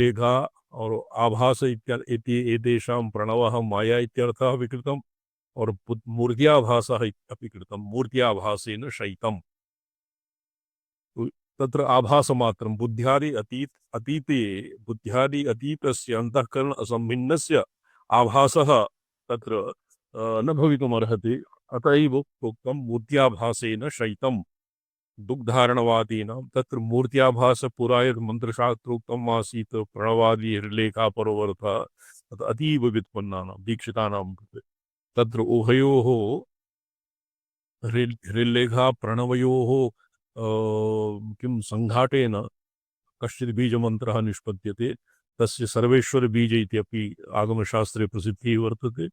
रेखा और आभास इति एतेषां प्रणवः माया इत्यर्थः विकृतम् और मूर्त्याभासः अपि कृतं। मूर्त्याभासेन शयितम्। तत्र आभासमात्रं अतीते बुद्ध्यादि अतीतस्य अंतःकरण असंभिन्नस्य आभासः तत्र न भवितुमर्हति। अत एव उक्तं मूर्त्याभासेन शयितम्। दुग्धारणवादीनां तत्र मूर्त्याभास पुरा यद् मन्त्रशास्त्रोक्तम् आसीत् प्रणवादि हृल्लेखा परोवर्तः तत् अतीव व्युत्पन्नानां दीक्षितानां कृते तत्र उभयोः हृल्लेखा प्रणवयोः किं सङ्घाटेन कश्चित् बीजमन्त्रः निष्पद्यते। तस्य सर्वेश्वर बीज इत्यपि आगमशास्त्रे प्रसिद्धिः वर्तते।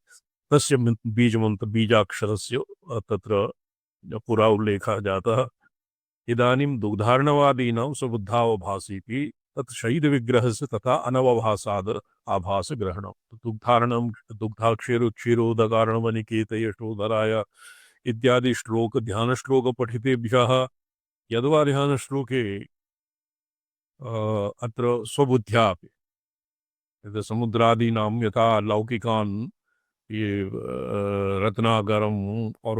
तस्य बीजमन्त्र बीजाक्षरस्य तत्र पुरा उल्लेखः जातः। इदानीं दुग्धार्णवादीनां स्वबुद्धावभासीति तत् शैदविग्रहस्य तथा अनवभासाद् आभासग्रहणं। दुग्धार्णं दुग्धाक्षीरोदकारणवनिकेत यशोधराय इत्यादि ध्यानश्लोक पठितेभ्यः यद्वा ध्यानश्लोके अत्र स्वबुद्ध्या अपि समुद्रादीनां यथा लौकिकान् ये रत्नाकरम् और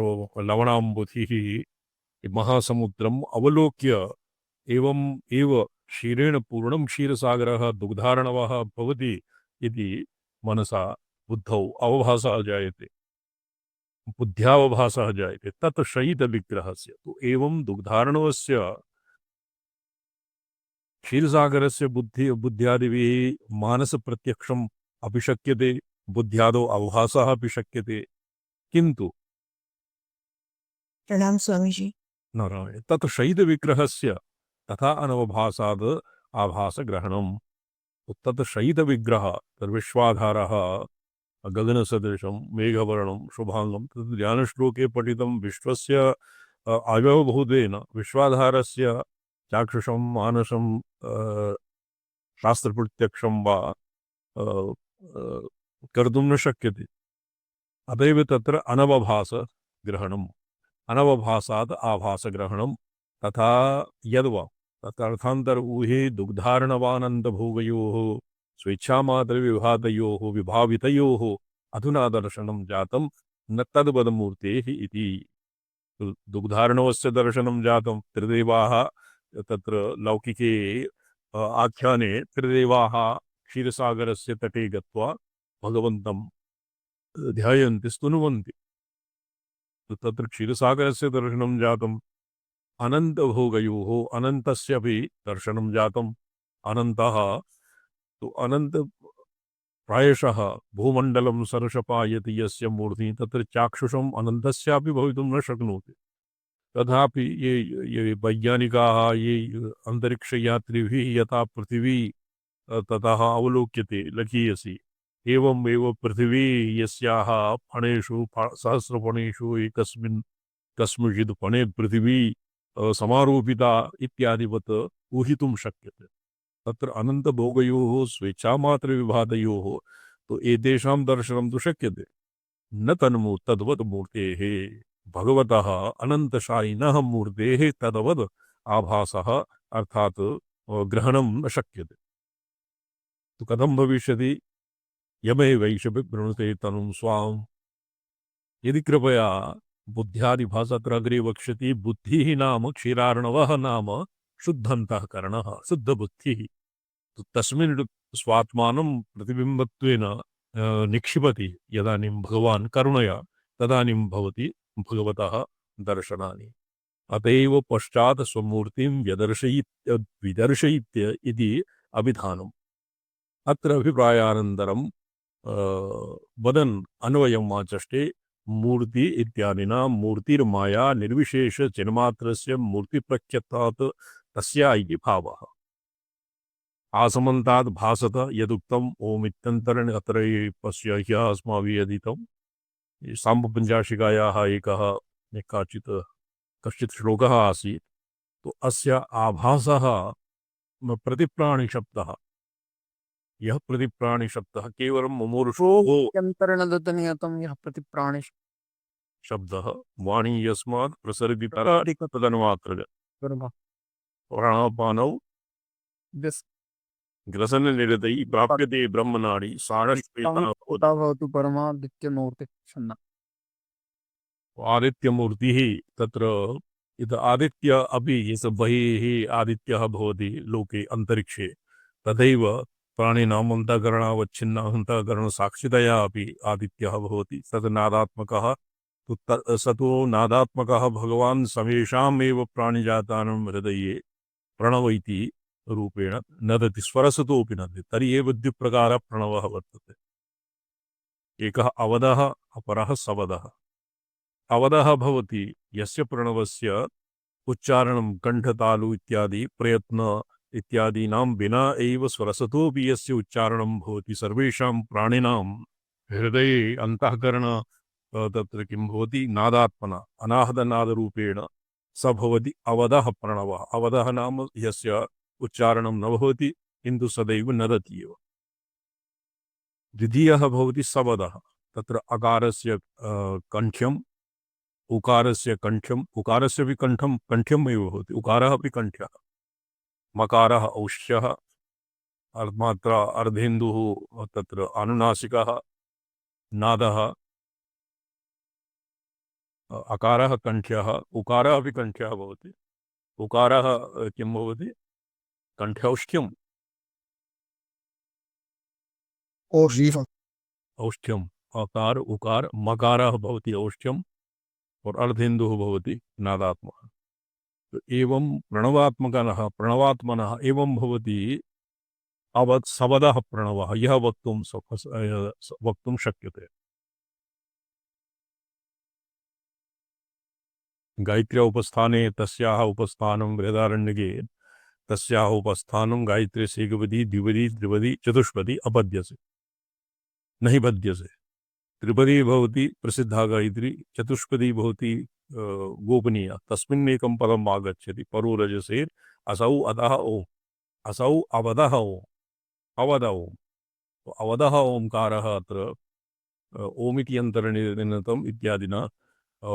लवणाम्बुधिः महासमुद्रम् अवलोक्य एवं एव क्षीरेण पूर्णं क्षीरसागरः दुग्धार्णवः भवति इति मनसा बुद्धौ अवभासः जायते, बुद्ध्यावभासः जायते। तत् शयितविग्रहस्य तु एवं दुग्धार्णवस्य क्षीरसागरस्य बुद्ध्यादिभिः मानसप्रत्यक्षम् अपि शक्यते, बुद्ध्यादौ अवभासः अपि शक्यते। किन्तु प्रणाम स्वामी जी। नारायण तत् शयितविग्रहस्य तथा अनवभासाद् आभासग्रहणम्। तत् शयितविग्रह तद्विश्वाधारः गगनसदृशं मेघवर्णं शुभांगं तत् ध्यानश्लोके पठितं विश्वस्य अवयवभूतेन विश्वाधारस्य चाक्षुषं मानसं शास्त्रप्रत्यक्षं वा कर्तुं न शक्यते। अतएव तत्र अनवभासग्रहणम्। अनवभासात् आभासग्रहणं तथा यद्वा तदर्थान्तर ऊहे दुग्धार्णवानन्दभोगयोः स्वेच्छामात्रविभातयोः विभावितयोः अधुना दर्शनं जातं न तद्वदमूर्तेः इति। दुग्धार्णवस्य दर्शनं जातं। त्रिदेवाः तत्र लौकिके आख्याने त्रिदेवाः क्षीरसागरस्य तटे गत्वा भगवन्तं ध्यायन्ति स्तुनुवन्ति। तत्र क्षीरसागरस्य दर्शनं जातम्। अनन्तभोगयोः अनन्तस्य अपि दर्शनं जातम्। अनन्तः तो अनंत प्रायशः भूमण्डलं सरसपायति यस्य मूर्ति तत्र चाक्षुषम् अनन्तस्यापि भवितुं न शक्नोति। तथापि ये वैज्ञानिकाः ये अन्तरिक्षयात्रिभिः यथा पृथिवी ततः अवलोक्यते लकीयसी एवमेव पृथिवी यस्याः फणेषु सहस्रफणेषु एकस्मिन् कस्मिंश्चित् फणे पृथिवी समारोपिता इत्यादिवत् ऊहितुं शक्यते। तत्र अनन्तभोगयोः स्वेच्छामात्रविभातयोः तो एतेषां दर्शनं तु शक्यते न तद्वत् मूर्तेः भगवतः अनन्तशायिनः मूर्तेः तद्वत् आभासः अर्थात् ग्रहणं न शक्यते। तो कथं भविष्यति? यमेवैष विवृणुते तनुं स्वाम्। यदि कृपया बुद्ध्यादिभास अत्र अग्रे वक्ष्यति। बुद्धिः नाम क्षीरार्णवः नाम शुद्धन्तःकरणः शुद्धबुद्धिः। तो तस्मिन् स्वात्मानं प्रतिबिम्बत्वेन निक्षिपति यदानीं भगवान् करुणया तदानीं भवति भगवतः दर्शनानि। अतएव पश्चात् स्वमूर्तिं विदर्शयित्य इति अभिधानम्। अत्र अभिप्रायानन्तरं वदन् अन्वयम् आचष्टे मूर्ति इत्यादिना मूर्तिर्माया निर्विशेष चिन्मात्रस्य मूर्तिप्रत्यक्षात् तस्या इति भावः। आसमन्तात् भासत यदुक्तम् ओम इत्यन्तरेण अत्र पश्य ह्यः अस्माभिः अधीतं साम्बपञ्चाशिकायाः कश्चित् श्लोकः आसीत्। तो अस्य आभासः प्रतिप्राणिशब्दः। यह प्रतिप्राणिशब्दः केवलं मुमुर्षोः यन्तरणदतनियतं यः प्रतिप्राणि शब्दः वाणी यस्मात् प्रसरिता तदनुमात्रः प्राणापानौ ग्रसननिरतैः प्राप्यते ब्रह्मनाडी सारस्वेता उता भवतु परमादित्यमूर्ति छन्द आदित्यमूर्तिः तत्र इत आदित्य अपि यस् बहिः आदित्यः भवति लोके अन्तरिक्षे तथैव प्राणिनाम् अन्तःकरणावच्छिन्नान्तःकरणसाक्षितया अपि आदित्यः भवति तत् नादात्मकः स तु नादात्मकः भगवान् समेषामेव प्राणिजातानां हृदये प्रणव इति रूपेण नदति स्वरसतोऽपि नदति तर्हि एव द्विप्रकारः प्रणवः वर्तते एकः अवदः अपरः सवदः अवदः भवति यस्य प्रणवस्य उच्चारणं कण्ठतालु इत्यादि प्रयत्न इत्यादीनां विना एव स्वरसतोऽपि यस्य उच्चारणं भवति सर्वेषां प्राणिनां हृदये अन्तःकरण तत्र किं भवति नादात्मना अनाहतनादरूपेण स भवति अवदः प्रणवः अवदः नाम यस्य उच्चारणं न भवति किन्तु सदैव नदति एव द्वितीयः भवति सवदः तत्र अकारस्य कण्ठ्यम् उकारस्य कण्ठ्यम् उकारस्य अपि कण्ठ्यम् एव भवति उकारः अपि कण्ठ्यः मकारः औष्ठ्यः मात्रा अर्धेन्दुः तत्र अनुनासिकः नादः अकारः कण्ठ्यः उकारः अपि कण्ठ्यः भवति उकारः किं भवति कण्ठ्यौष्ठ्यम् औष्ठ्यम् अकार उकार मकारः भवति औष्ठ्यम् और अर्धेन्दुः भवति नादात्मकः तो एवं प्रणवात्मनः एवं भवति सवदः प्रणवः यह वक्तुं शक्यते गायत्र्या उपस्थाने तस्याः उपस्थानं बृहदारण्यके तस्याः उपस्थानं गायत्री एकवदी द्विवदी त्रिवदी चतुष्पदी अपद्यसे नहीं बध्यसे त्रिपदी भवति प्रसिद्धा गायत्री चतुष्पदी भवति गोपनीया तस्मिन्नेकं पदम् आगच्छति परो रजसे असौ अधः ओम् असौ अवदः ओम् अवद ओम् अवदः ओंकारः अत्र ओमिति अन्तर्निर्णितम् इत्यादिना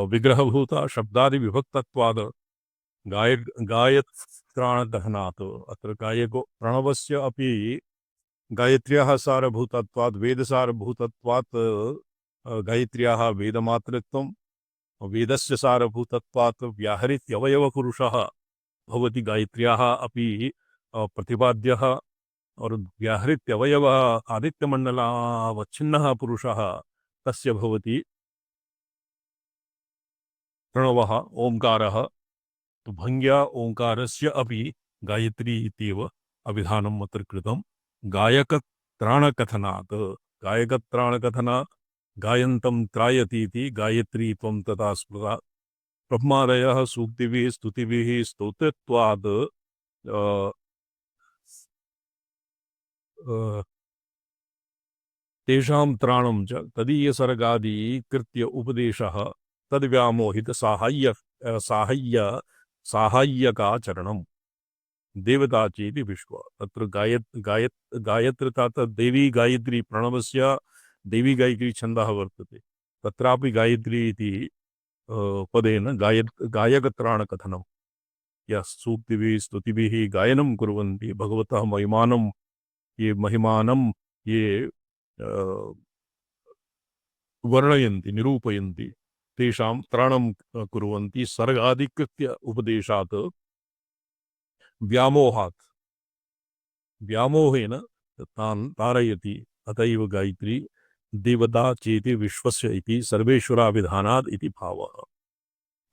विग्रहभूता शब्दादिविभक्तत्वाद् गायत्राणदहनात् अत्र गायको प्रणवस्य अपि गायत्र्याः सारभूतत्वात् वेदसारभूतत्वात् गायत्र्याः वेदमात्रत्वं वेदस्य सारभूतत्वात् व्याहृत्यवयवपुरुषः भवति गायत्र्याः अपि प्रतिपाद्यः और व्याहृत्यवयवः आदित्यमण्डलावच्छिन्नः पुरुषः तस्य भवति प्रणवः ओंकारः भङ्ग्या ओंकारस्य अपि गायत्री इत्येव अभिधानम् अत्र कृतं गायकत्राणकथनात् गायकत्राणकथना गायन्तं त्रायतीति गायत्री त्वं तथा स्मृता ब्रह्मादयः सूक्तिभिः स्तुतिभिः स्तोत्रत्वात् तेषां त्राणं च तदीयसर्गादि कृत्य उपदेशः तद्व्यामोहित साहाय्यकाचरणम् देवता चेति विश्व तत्र गायत्रिता देवी गायत्री प्रणवस्य देवी गायत्री छन्दः वर्तते तत्रापि गायत्री इति पदेन गायकत्राणकथनं यः सूक्तिभिः स्तुतिभिः गायनं कुर्वन्ति भगवतः महिमानं ये वर्णयन्ति निरूपयन्ति तेषां त्राणं कुर्वन्ति सर्गाधिकृत्य उपदेशात् व्यामोहेन तान् तारयति अतएव गायत्री देवता चेति विश्वस्य इति सर्वेश्वराभिधानात् इति भावः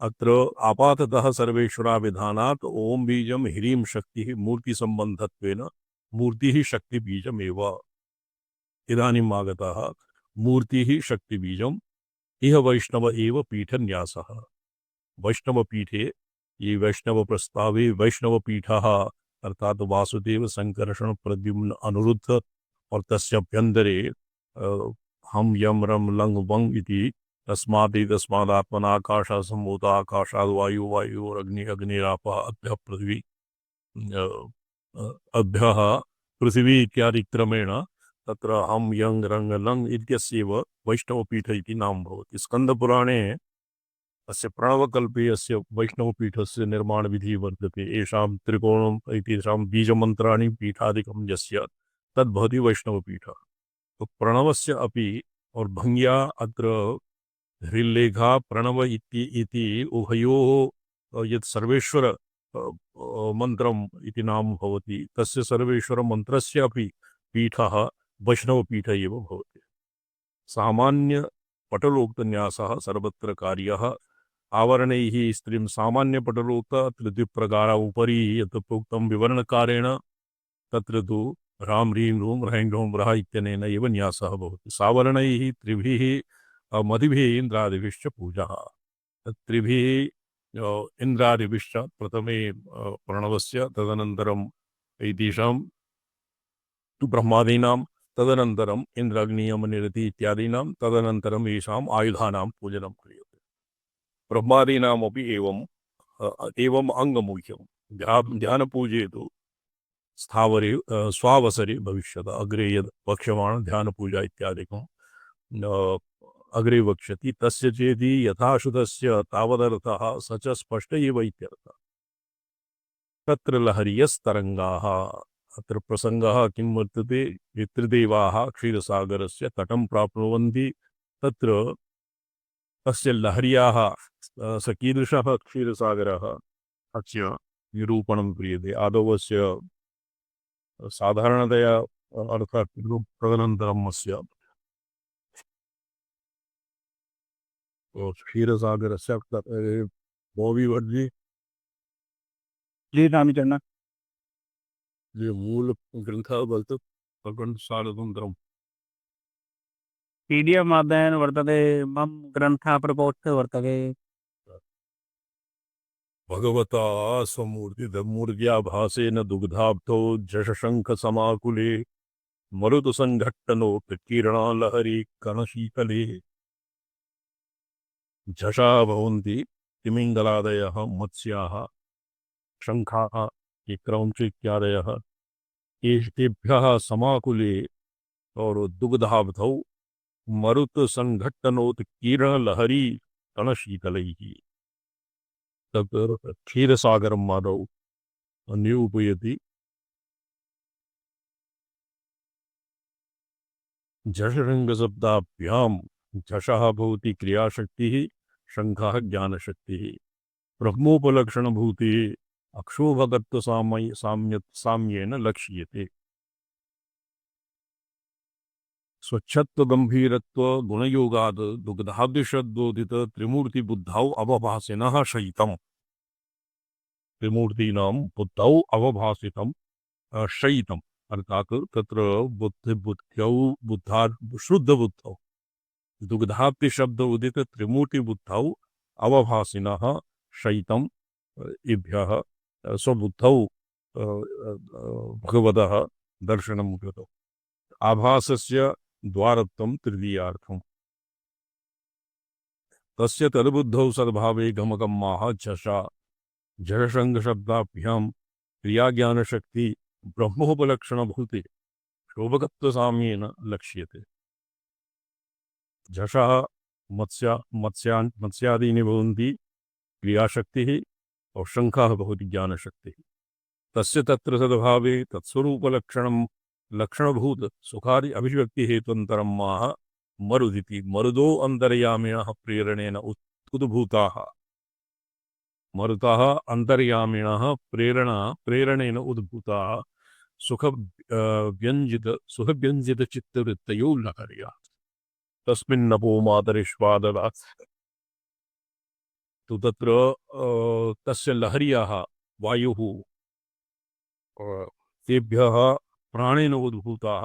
अत्र आपाततः सर्वेश्वराभिधानात् ओम बीजं ह्रीं शक्तिः मूर्तिसम्बन्धत्वेन मूर्तिः शक्तिबीजमेव इदानीम् आगतः मूर्तिः शक्तिबीजम् इह वैष्णव एव पीठन्यासः वैष्णवपीठे ये वैष्णव प्रस्तावे वैष्णवपीठः अर्थात वासुदेव संकर्षण प्रद्युम्न अनिरुद्ध और तस्याभ्यन्तरे हम यम रम लंग वंग इति तस्मादात्मनाकाशः सम्भूतः आकाशाद् वायु वायुरग्नि अग्निरापः अभ्यः पृथ्वी अभ्यः पृथिवी इत्यादि क्रमेण तत्र हम यंग रंग लंग इत्यस्यैव वैष्णवपीठ इति नाम भवति स्कन्दपुराणे अस्य प्रणवकल्पे अस्य वैष्णवपीठस्य निर्माणविधिः वर्तते। येषां त्रिकोणम् एतेषां बीजमन्त्राणि पीठादिकं यस्य तद्भवति वैष्णवपीठः। तो प्रणवस्य अपि और भङ्ग्या अत्र ह्रील्लेखा प्रणव इति उभयोः यत् सर्वेश्वर मन्त्रम् इति नाम भवति, तस्य सर्वेश्वर मन्त्रस्य अपि पीठः वैष्णवपीठ एव भवति। सामान्य पटलोक्तन्यासः सर्वत्र कार्यः। आवरणैः स्त्रीं सामान्यपटलोक्त अत्र द्विप्रकारा उपरि यत् प्रोक्तं विवरणकारेण तत्र तु ह्रां ह्रीं रूं ह्रैं ह्रौं ह्रः इत्यनेन एव न्यासः भवति। सावरणैः त्रिभिः मदिभिः इन्द्रादिभिश्च पूजः। त्रिभिः इन्द्रादिभिश्च प्रथमे प्रणवस्य, तदनन्तरम् एतेषां तु ब्रह्मादीनां, तदनन्तरम् इन्द्राग्नियमनिरति इत्यादीनां, तदनन्तरम् येषाम् आयुधानां पूजनं क्रियते। ब्रह्मादीनामपि एवम् अङ्गमुख्यं। ध्यानपूजे तु स्थावरे स्वावसरे भविष्यत। अग्रे यद् वक्ष्यमाण ध्यानपूजा इत्यादिकं अग्रे वक्ष्यति। तस्य चेति यथाशुतस्य तावदर्थः स च स्पष्ट एव इत्यर्थः। तत्र लहर्यस्तरङ्गाः। अत्र प्रसङ्गः किं वर्तते? पितृदेवाः क्षीरसागरस्य तटं प्राप्नुवन्ति। तत्र तस्य लहर्याः स कीदृशः क्षीरसागरः अस्य निरूपणं क्रियते। आदौ अस्य साधारणतया अर्थात् तदनन्तरम् अस्य क्षीरसागरस्य भोविवर्जी जी रामचरण ये मूल ग्रन्थः वर्तते प्रकरणसारतन्त्रम्। PDF माध्यमेन वर्तते, मम ग्रन्थः प्रकोष्ठे वर्तते। भगवता स्वमूर्तिधमूर्त्याभासेन दुग्धाब्धौ जशशङ्खसमाकुले मरुतसङ्घट्टनोत्कीर्णालहरी कणशीतले झषा भवन्ति तिमिङ्गलादयः मत्स्याः शङ्खाः क्रौञ्च इत्यादयः। एतेभ्यः समाकुले और दुग्धाब्धौ मरुतसङ्घट्टनोत्कीर्णलहरी कणशीतलैः। तत् क्षीरसागरं आदौ निरूपयति। झषशङ्खशब्दाभ्यां झषः भवति क्रियाशक्तिः, शङ्खः ज्ञानशक्तिः। ब्रह्मोपलक्षणभूते साम्येन लक्ष्यते। स्वच्छत्वगम्भीरत्व गुणयोगाद् दुग्धादिशब्दोदित त्रिमूर्तिबुद्धौ अवभासिनः शयितम्। त्रिमूर्तीनां बुद्धौ अवभासितं शयितम् अर्थात् तत्र बुद्धिबुद्ध्यौ शुद्धबुद्धौ दुग्धाब्दिशब्द उदित त्रिमूर्तिबुद्धौ अवभासिनः शयितम्। इभ्यः स्वबुद्धौ भगवतः दर्शनं कृतौ। आभासस्य द्वारत्वं तृतीयार्थम्। तस्य तद्बुद्धौ सद्भावे गमगम्माः झषा। झषशङ्खशब्दाभ्यां क्रियाज्ञानशक्ति ब्रह्मोपलक्षणभूते शोभकत्वसाम्येन लक्ष्यते। झषः मत्स्यादीनि भवन्ति क्रियाशक्तिः और शङ्खः भवति ज्ञानशक्तिः। तस्य तत्र सद्भावे तत्स्वरूपलक्षणं लक्षणभूत सुखादि अभिव्यक्तिहेतुन्तरं माह मरुदिति। मरुदो अन्तर्यामिणः प्रेरणेन उद्भूताः। मरुतः अन्तर्यामिणः प्रेरणेन उद्भूताः सुखव्यञ्जितचित्तवृत्तयो लहर्याः। तस्मिन्नपो मातरिष्वाददात्। तो तत्र तस्य लहर्याः वायुः तेभ्यः प्राणेन उद्भूताः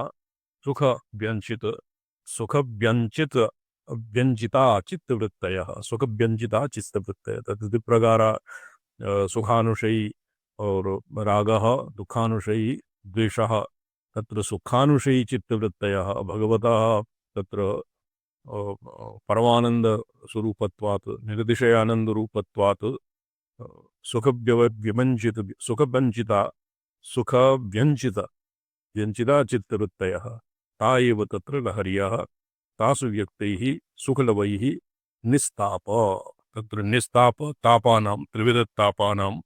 सुखव्यञ्जिता चित्तवृत्तयः। सुखव्यञ्जिता चित्तवृत्तयः तद् प्रकारा सुखानुशयी और रागः, दुःखानुशयी द्वेषः। तत्र सुखानुशयी चित्तवृत्तयः भगवतः तत्र परमानंद स्वरूपत्वात् निर्दिशयानंद रूपत्वात् सुखव्यञ्जिता चित्तवृत्तयः ता एव तत्र लहर्यः। तासु व्यक्तैः सुखलवैः निस्ताप। तत्र निस्ताप तापानां त्रिविधतापानाम्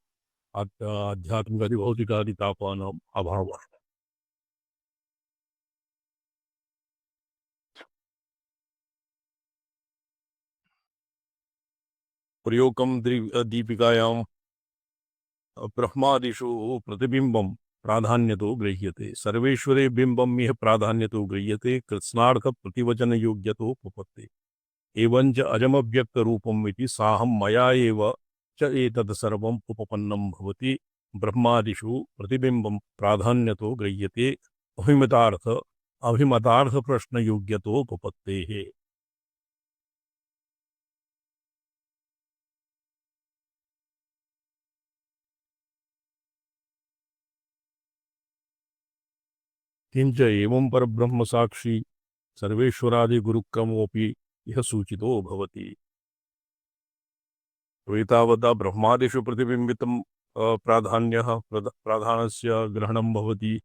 आध्यात्मिकादि भौतिकादि तापानाम् अभावः। प्रयोगं दीपिकायां ब्रह्मादिषु प्रतिबिंबं प्राधान्यतो गृह्यते, सर्वेश्वरे बिंबं इह प्राधान्यतो गृह्यते, कृत्स्नार्थ प्रतिवचन योग्यतो उपपत्ते, एवंच अजमव्यक्त रूपम् इति साहं मया एव च एतत् सर्वम् उपपन्नं भवति। ब्रह्मादिषु प्रतिबिंबं प्राधान्यतो गृह्यते, अभिमतार्थ प्रश्न योग्यतो उपपत्तेः। किंच एवं परब्रह्म साक्षी सर्वेश्वरादि गुरुक्रमोऽपि इह सूचितो भवति। एतावता ब्रह्मादिषु प्रतिबिंबितं प्राधानस्य ग्रहणं भवति।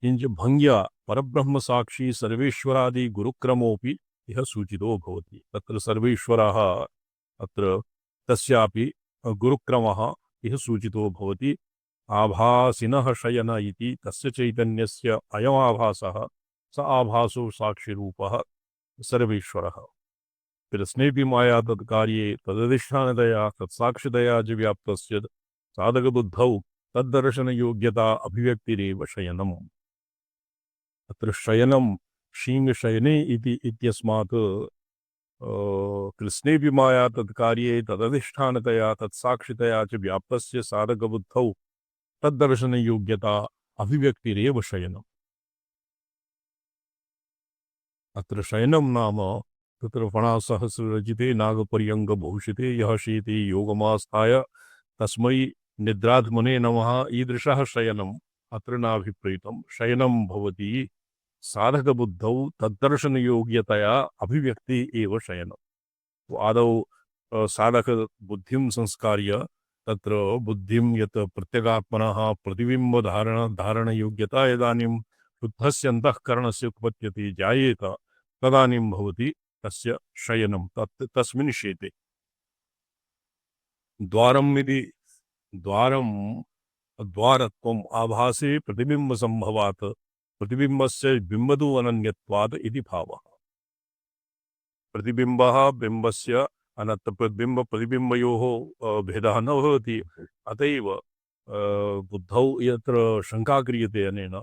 किंच भंग्या परब्रह्म साक्षी सर्वेश्वरादि गुरुक्रमोऽपि इह सूचितो भवति। तत्र सर्वेश्वरः अत्र तस्यापि गुरुक्रमः इह सूचितो भवति। आभासिनः शयन इति तस्य चैतन्यस्य अयमाभासः स आभासो साक्षिरूपः सर्वेश्वरः। कृष्णेऽपि माया तत्कार्ये तदधिष्ठानतया तत्साक्षितया च व्याप्तस्य साधकबुद्धौ तद्दर्शनयोग्यता अभिव्यक्तिरेव शयनम्। अत्र शयनं शींगशयने इति इत्यस्मात् कृष्णेऽपि माया तत्कार्ये तदधिष्ठानतया तत्साक्षितया च व्याप्तस्य साधकबुद्धौ तद्दर्शनयोग्यता अभिव्यक्तिरेव शयनम्। अत्र शयनं नाम तत्र फणासहस्ररचिते नागपर्यङ्गभूषिते यः शेते योगमास्थाय तस्मै निद्रात्मने नमः ईदृशः शयनम् अत्र नाभिप्रेतं। शयनं भवति साधकबुद्धौ तद्दर्शनयोग्यतया अभिव्यक्ति एव शयनम्। तो आदौ साधकबुद्धिं संस्कार्य तत्र बुद्धिं यत् प्रत्यगात्मनः प्रतिबिम्बधारणयोग्यता यदानीं शुद्धस्य अन्तःकरणस्य उत्पद्यते जायेत तदानीं भवति तस्य शयनं। तस्मिन् शेते द्वारम् इति द्वारत्वम् आभासे प्रतिबिम्बसम्भवात् प्रतिबिम्बस्य बिम्बतो अनन्यत्वात् इति भावः। प्रतिबिम्बः बिम्बस्य प्रतिबिम्बयोः भेदः न भवति। अत एव बुद्धौ यत्र शङ्का क्रियते अनेन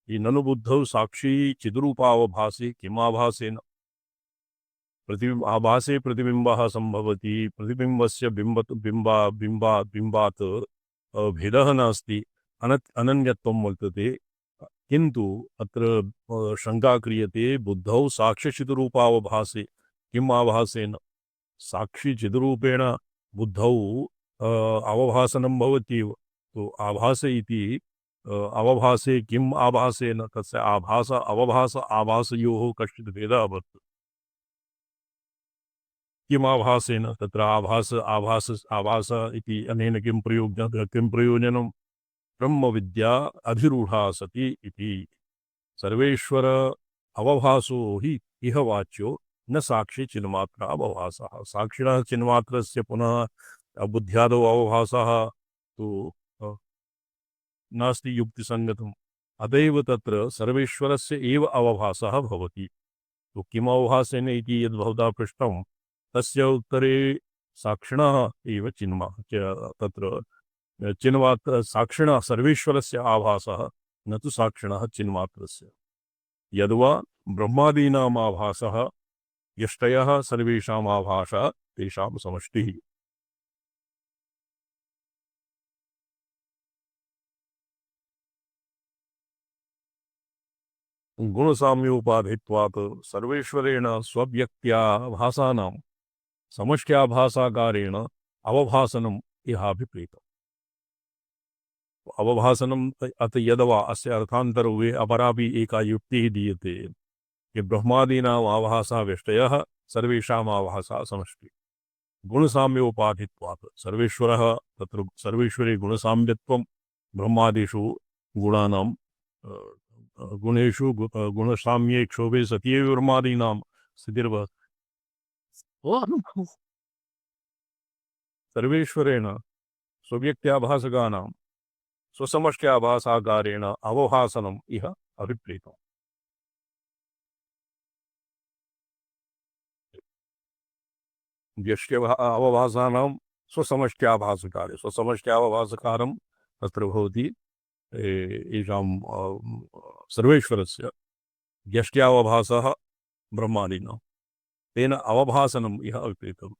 ननु बुद्धौ साक्षी चिद्रूपावभासे किमाभासेन आभासे प्रतिबिम्बः सम्भवति, प्रतिबिम्बस्य बिम्बात् भेदः नास्ति, अनन्यत्वं वर्तते। किन्तु अत्र शङ्का क्रियते बुद्धौ साक्ष्यचिद्रूपावभासे किम् आभासेन। साक्षी चिद्रूपेण बुद्धौ अवभासनं भवत्येव। तो आभास इति अवभासे किम् आभासेन तस्य आभास अवभास आभासयोः कश्चित् भेदः वर्तते। किम् आभासेन तत्र आभास इति अनेन किं प्रयोजनं ब्रह्मविद्या अधिरूढा सति इति। सर्वेश्वर अवभासो हि इह वाच्यो न साक्षी चिन्मात्रा अवभासः। साक्षिणः चिन्मात्रस्य पुनः बुद्ध्यादौ अवभासः तो नास्ति युक्तिसङ्गतम्। अतएव तत्र सर्वेश्वरस्य एव अवभासः भवति। तो किम् अवभासेन इति यद्भवता पृष्टं तस्य उत्तरे साक्षिणः एव तत्र चिन्मात्र साक्षिणः सर्वेश्वरस्य आभासः न तु साक्षिणः चिन्मात्रस्य। यद्वा ब्रह्मादीनाम् आभासः यष्टयः सर्वेषाम् आभासः तेषां समष्टिः। गुणसाम्योपाधित्वात् सर्वेश्वरेण स्वव्यक्त्या भासानां समष्ट्याभासाकारेण अवभासनम् इहाभिप्रेतम्। अवभासनम् अत यदवा अस्य अर्थान्तरे अपरापि एका युक्तिः दीयते कि ब्रह्मादीनाम् आभासः व्यष्टयः सर्वेषाम् आभासः समष्टिः। गुणसाम्योपाधित्वात् सर्वेश्वरः तत्र सर्वेश्वरे गुणसाम्यत्वं ब्रह्मादिषु गुणानां गुणेषु गुणसाम्ये क्षोभे सति ब्रह्मादीनां स्थितिर्भवति। सर्वेश्वरेण स्वव्यक्त्याभासकानां स्वसमष्ट्याभासाकारेण अवभासनम् इह अभिप्रेतम्। अवभासानां स्वसमष्ट्याभासकारे स्वसमष्ट्यावभासकारं तत्र भवति येषां सर्वेश्वरस्य व्यष्ट्यावभासः ब्रह्मादीनां तेन अवभासनम् इह अभिप्रेतम्।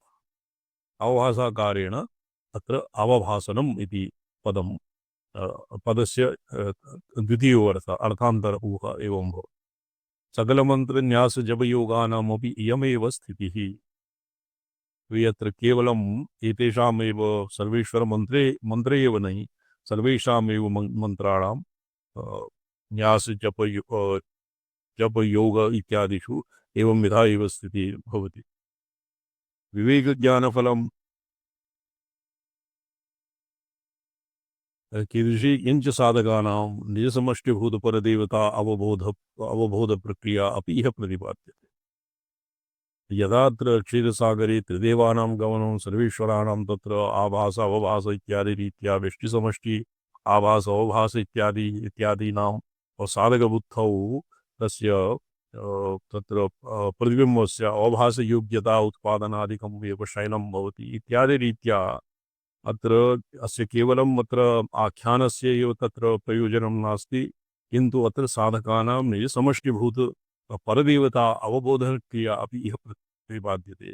अवभासाकारेण अत्र अवभासनम् इति पदं पदस्य द्वितीयो अर्थान्तर ऊह एवं भवति। सकलमन्त्रन्यासजपयोगानामपि इयमेव स्थितिः। यत्र केवलम् एतेषामेव सर्वेश्वरमन्त्रे एव नहि सर्वेषामेव मन्त्राणां न्यास जप योग इत्यादिषु एवं विधा एव स्थितिः भवति। विवेकज्ञानफलं कीदृशी किञ्च साधकानां निजसमष्टिभूतपरदेवता अवबोध प्रक्रिया अपि इह प्रतिपाद्यते। यदात्र क्षीरसागरे त्रिदेवानां गमनं सर्वेश्वराणां तत्र आभास अवभास इत्यादि रीत्या व्यष्टिसमष्टि आभास अवभास इत्यादीनां साधकबुद्धौ तस्य तत्र प्रतिबिम्बस्य अवभासयोग्यता उत्पादनादिकम् एव शयनं भवति इत्यादि रीत्या अत्र अस्य केवलम् अत्र आख्यानस्य एव तत्र प्रयोजनं नास्ति, किन्तु अत्र साधकानां निजसमष्टिभूत परदेवता अवबोधनक्रिया अपि इह प्रतिपाद्यते।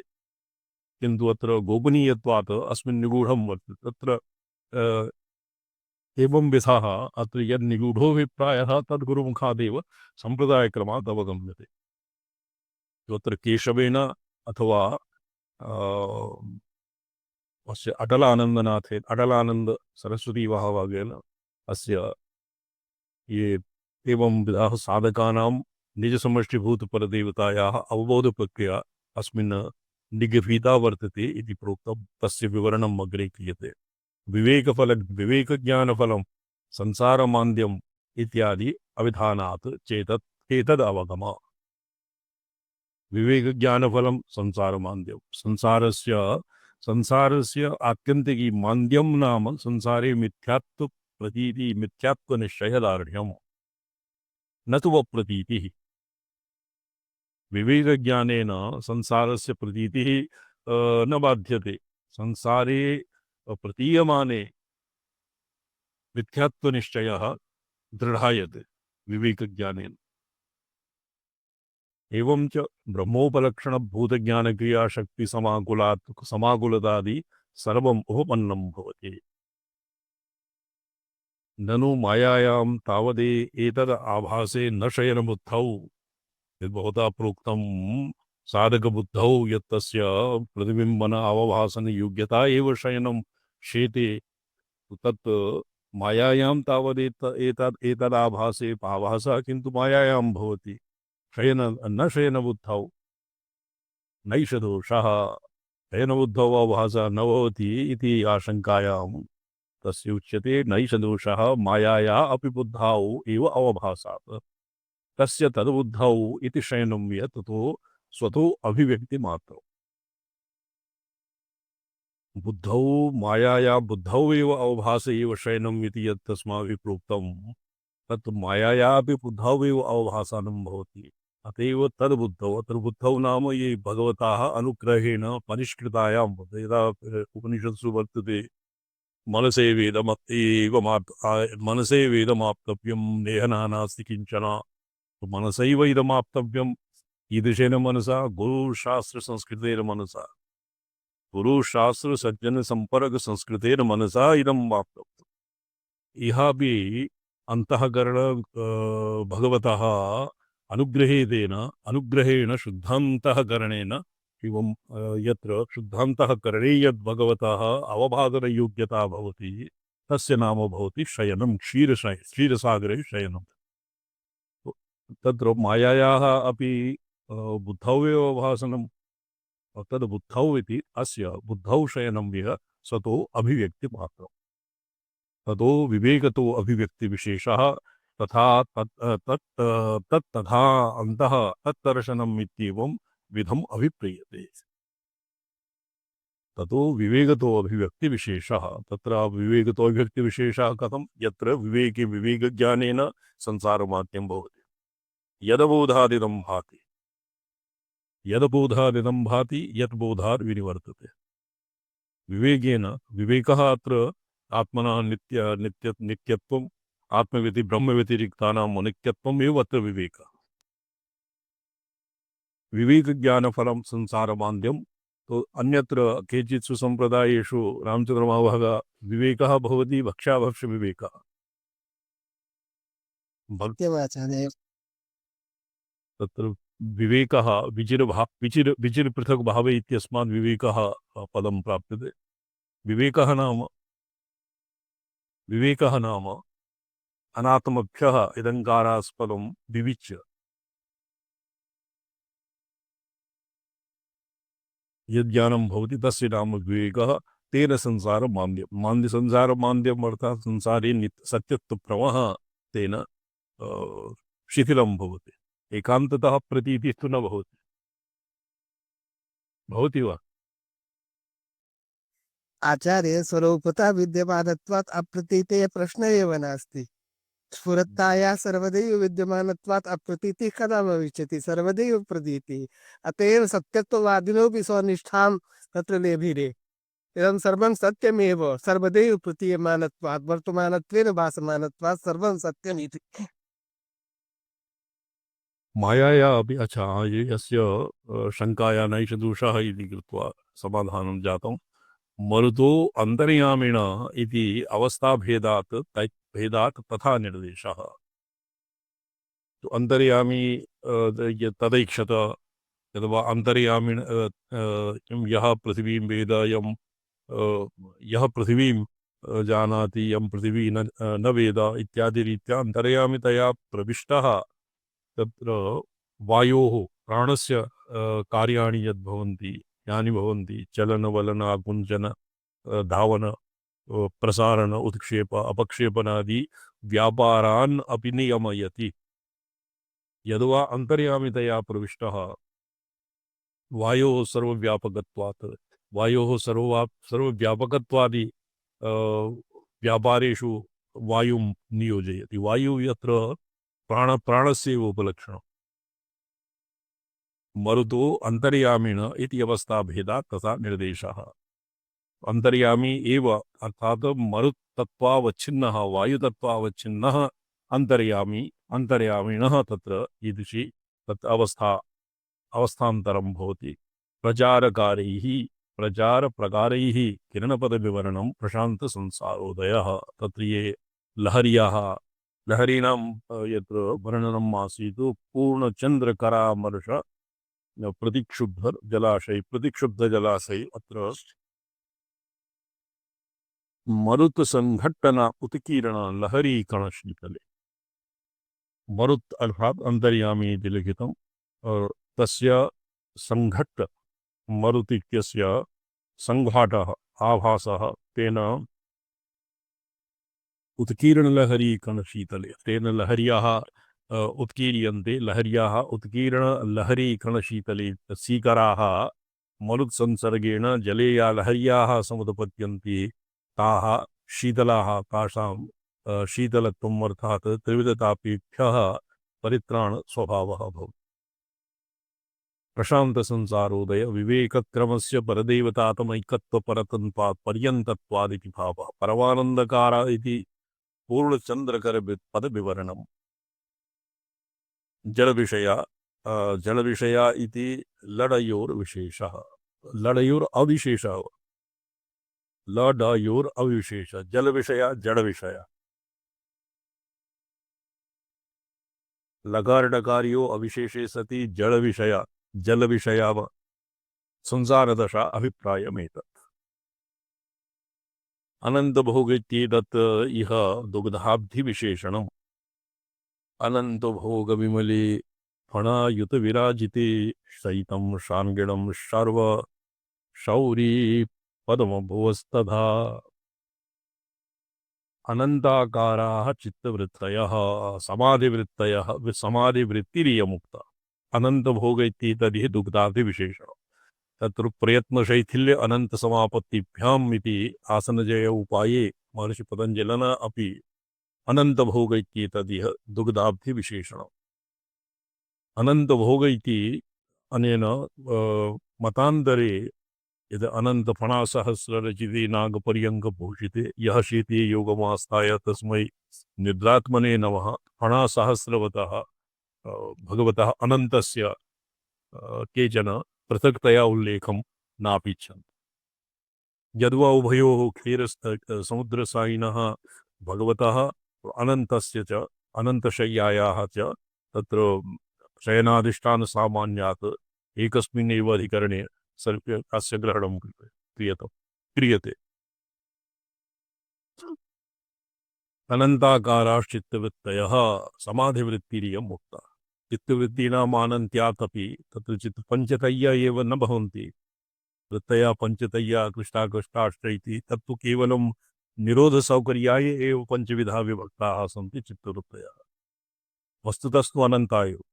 किन्तु अत्र गोपनीयत्वात् अस्मिन् निगूढं वर्तते। तत्र एवं विधः अत्र यद् निगूढोऽभिप्रायः तद्गुरुमुखादेव सम्प्रदायक्रमात् अवगम्यते। अत्र केशवेन अथवा अस्य अटलानंद सरस्वती महाभागेन अस्य ये एवं विधाः साधकानां निजसमष्टिभूतपरदेवतायाः अवबोधप्रक्रिया अस्मिन् निगृहीता वर्तते इति प्रोक्तं। तस्य विवरणम् अग्रे क्रियते। विवेकज्ञानफलं संसारमान्द्यम् इत्यादि अविधानात् चेतत् एतद् अवगम। विवेकज्ञानफलं संसारमान्द्यं संसारस्य आत्यन्तिकी मान्द्यं नाम संसारे मिथ्यात्व प्रतीति मिथ्यात्व निश्चयदार्ढ्यम् न तु अप्रतीतिः। विवेकज्ञानेन संसारस्य प्रतीतिः न बाध्यते। संसारे प्रतीयमाने मिथ्यात्वनिश्चयः दृढायते विवेकज्ञानेन। एवं च ब्रह्मोपलक्षणभूतज्ञानक्रियाशक्तिसमाकुलादादि सर्वम् उपपन्नं भवति। ननु मायायां तावदे एतद् आभासे न शयनबुद्धौ यद्भवता प्रोक्तं साधकबुद्धौ यत्तस्य प्रतिबिम्बन अवभासन योग्यता एव शयनं शेते तत् मायायां तावदेतदाभासे आभासः किन्तु मायायां भवति। न शयनबुद्धौ नैष दोषः। शयनबुद्धौ अभासः न भवति इति आशङ्कायां तस्य उच्यते नैष दोषः मायाया अपि बुद्धौ एव अवभासात् तस्य तद्बुद्धौ इति शयनं यत् ततो स्वतो अभिव्यक्तिमात्रम्। बुद्धौ मायाया बुद्धौ एव अवभास एव शयनम् इति यत् तस्माभिः प्रोक्तं तत् मायाया अपि बुद्धौ एव अवभासनं भवति। अतएव तद्बुद्धौ अत्र बुद्धौ नाम ये भगवतः अनुग्रहेण परिष्कृतायां यदा उपनिषत्सु वर्तते मनसे वेदमाप्तव्यं नेहना नास्ति किञ्चन। मनसैव इदमाप्तव्यम् ईदृशेन मनसा गुरुशास्त्रसंस्कृतेन मनसा गुरुशास्त्रसज्जनसम्पर्कसंस्कृतेन मनसा इदं वाप्तव्यम्। इहापि अंतःकरण भगवतः अनुग्रहेण शुद्धान्तःकरणेन एवं यत्र शुद्धान्तःकरणे यद् भगवतः अवभासनयोग्यता भवति तस्य नाम भवति शयनं क्षीरसागरे शयनं। तत्र मायायाः अपि बुद्धौ एव भासनं तद् बुद्धौ इति अस्य बुद्धौ शयनं विह सतो अभिव्यक्तिमात्रम्। ततो विवेकतो अभिव्यक्तिविशेषः तथा तथा अन्तः तत्दर्शनम् इत्येवं विधम् अभिप्रेयते। ततो विवेकतो अभिव्यक्तिविशेषः। तत्र विवेकतो अभिव्यक्तिविशेषः कथं? यत्र विवेके विवेकज्ञानेन संसारमाद्यं भवति। यदबोधादिदं भाति, यदबोधादिदं भाति यत् बोधात् विनिवर्तते। विवेकेन, विवेकः अत्र आत्मनः नित्यत्वम्, आत्मव्यति ब्रह्मव्यतिरिक्तानां अनित्यत्वम् एव अत्र विवेकः। विवेकज्ञानफलं संसारमाद्यं। तो अन्यत्र केचित्सु सम्प्रदायेषु रामचन्द्रमहाभागः विवेकः भवति भक्ष्याभक्ष्यविवेकः। सत्यमाचार्य तत्र विवेकः विचिर पृथक् भावे इत्यस्मात् विवेकः पदं प्राप्यते। विवेकः नाम अनात्मभ्यः इदङ्कारास्पदं विविच्य यज्ञानं भवति तस्य नाम विवेकः। तेन संसारमान्द्यम् अर्थात् संसारे सत्यत्वप्रमः तेन शिथिलं भवति। एकान्ततः प्रतीतिः तु न भवति। भवति वा? आचार्य स्वरूपता विद्यमानत्वात् अप्रतीतेः प्रश्न एव नास्ति। स्फुरत्ताया सर्वदैव विद्यमानत्वात् अप्रतीतिः कदा भविष्यति? सर्वदैव प्रतीतिः। अत एव सत्यत्ववादिनोऽपि स्वनिष्ठां तत्र लेभिरे। इदं सर्वं सत्यमेव सर्वदैव प्रतीयमानत्वात् वर्तमानत्वेन भासमानत्वात् सर्वं सत्यमिति। मायाया अपि अच्छा यस्य शङ्काया नैष दोषः इति कृत्वा समाधानं जातं। मरुतो अन्तर्यामिण इति अवस्थाभेदात् भेदात् तथा निर्देशः। तो अन्तर्यामी तदैक्षत अथवा अन्तर्यामिण यः पृथिवीं वेद यः पृथिवीं जानाति यं पृथिवी न वेद इत्यादि रीत्या अन्तर्यामितया प्रविष्टः तत्र वायोः प्राणस्य कार्याणि यद्भवन्ति यानि भवन्ति चलन आकुञ्चन धावन प्रसारण उत्क्षेप अपक्षेपनादि व्यापारान् अपि नियमयति। यद्वा अन्तर्यामितया प्रविष्टः वायोः सर्वव्यापकत्वात् वायोः सर्वव्यापकत्वादि व्यापारेषु वायुं नियोजयति। वायुः यत्र प्राणस्य उपलक्षणम्। मरुतो अन्तर्यामिण इति अवस्थाभेदात् तथा निर्देशः। अन्तर्यामी एव अर्थात् मरुत्तत्वावच्छिन्नः वायुतत्वावच्छिन्नः अन्तर्यामिणः तत्र ईदृशी तत् अवस्थान्तरं भवति। प्रचारप्रकारैः किरणपदविवरणं प्रशान्तसंसारोदयः। तत्र ये लहरीणां यत्र वर्णनम् आसीत् पूर्णचन्द्रकरामर्ष प्रतिक्षुब्धजलाशय अत्र मरुत्सङ्घट्टन उत्कीर्ण लहरीकणशीतले। मरुत् अर्थात् अन्तर्यामी इति लिखितम् और तस्य सङ्घट्ट मरुत् इत्यस्य सङ्घाटः आभासः तेन उत्कीर्णलहरी कणशीतले तेन लहर्याः उत्कीर्यन्ते। लहर्याः उत्कीर्णलहरी कणशीतले सीकराः मरुत्संसर्गेण जले या लहर्याः समुत्पद्यन्ते ताः शीतलाः तासां शीतलत्वम् अर्थात् त्रिविधतापेभ्यः परित्राण स्वभावः भवति। प्रशान्तसंसारोदय विवेकक्रमस्य परदेवतातमैकत्वपरतन्त्वात् पर्यन्तत्वादिति भावः। परमानन्दकार इति पूर्णचन्द्रकरपदविवरणम्। जलविषया इति लडयोर्विशेषः। लडयोरविशेषः लडयोरविशेष जलविषया जडविषया। लकारडकार्यो अविशेषे सति जडविषया जलविषया संसारदशा अभिप्रायमेतत्। अनन्तभोगेत्येतत् इह दुग्धाब्धिविशेषणम्। अनन्तभोगविमले फणायुतविराजिते शयितं शार्ङ्गिणं शौरी पदमभुवस्तथा। अनन्ताकाराः चित्तवृत्तयः समाधिवृत्तिरियमुक्ता। अनन्तभोग इत्येतदिह दुग्धाब्धिविशेषणम्। तत्र प्रयत्नशैथिल्य अनन्तसमापत्तिभ्याम् इति आसनजय उपाये महर्षि पतञ्जलिना अपि अनन्तभोग इत्येतदिह दुग्धाब्धिविशेषणम्। अनन्तभोग इति अनेन मतान्तरे यद् अनन्तफणासहस्ररचिते नागपर्यङ्कभूषिते यः शेते योगमास्ताय तस्मै निद्रात्मने नमः फणासहस्रवतः भगवतः अनन्तस्य केचन पृथक्तया उल्लेखं नापीच्छन्ति। यद्वा उभयोः समुद्रसायिनः भगवतः अनन्तस्य च अनन्तशय्यायाः च तत्र शयनाधिष्ठानसामान्यात् एकस्मिन्नेव अधिकरणे सर्वस्य ग्रहणं क्रियते। अनन्ताकाराश्चित्तवृत्तयः समाधिवृत्तिरियं मुक्ता। चित्तवृत्तीनाम् आनन्त्यात् तत्र चित्तपञ्चतय्या एव न भवन्ति। वृत्तयः पञ्चतय्या कृष्टाकृष्टाष्ट इति तत्तु केवलं निरोधसौकर्याय एव पञ्चविधा विभक्ताः सन्ति चित्तवृत्तयः। वस्तुतस्तु अनन्ता एव।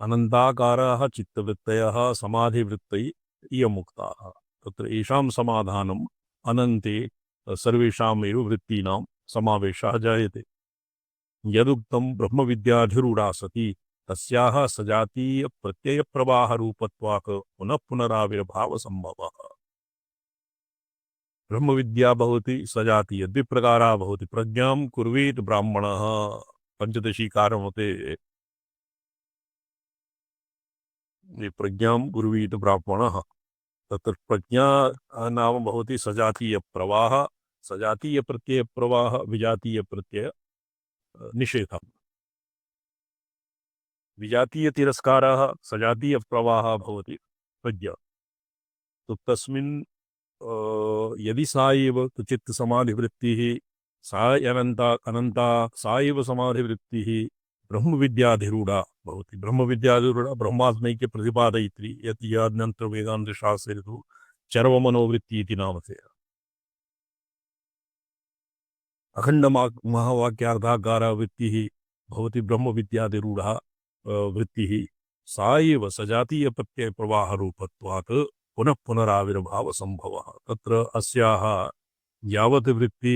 अनन्ताकाराः चित्तवृत्तयः समाधिवृत्तै इयं मुक्ताः। तत्र येषां समाधानम् अनन्ते सर्वेषामेव वृत्तीनां समावेशः जायते। यदुक्तं ब्रह्मविद्याधिरूढा सती तस्याः सजातीयप्रत्ययप्रवाहरूपत्वात् पुनः पुनराविर्भावसम्भवः। ब्रह्मविद्या भवति सजातीय द्विप्रकारा भवति। प्रज्ञां कुर्वीत ब्राह्मणः पञ्चदशीकारमते प्रज्ञां कुर्वीत ब्राह्मणः। तत्र प्रज्ञा नाम भवति सजातीयप्रवाह, सजातीयप्रत्ययप्रवाह, विजातीयप्रत्यय निषेधः। विजातीयतिरस्कारः सजातीयप्रवाहः भवति प्रज्ञा। तो तस्मिन् यदि सा एव चित्तसमाधिवृत्तिः सा अनन्ता सा एव समाधिवृत्तिः ब्रह्मविद्याधिरूढा भवति। ब्रह्मविद्याधिरूढा ब्रह्मात्मैक्य प्रतिपादयित्री यत् याज्ञन्त्र वेदान्तशास्त्रेषु चर्वमनोवृत्ति इति नामधेयः। अखंड महावाक्यार्थाकारा वृत्तिः भवति ब्रह्मविद्याधिरूढा वृत्तिः सा एव सजातीयप्रत्ययप्रवाहरूपत्वात् पुनः पुनराविर्भावसम्भवः। तत्र अस्याः यावत् वृत्ति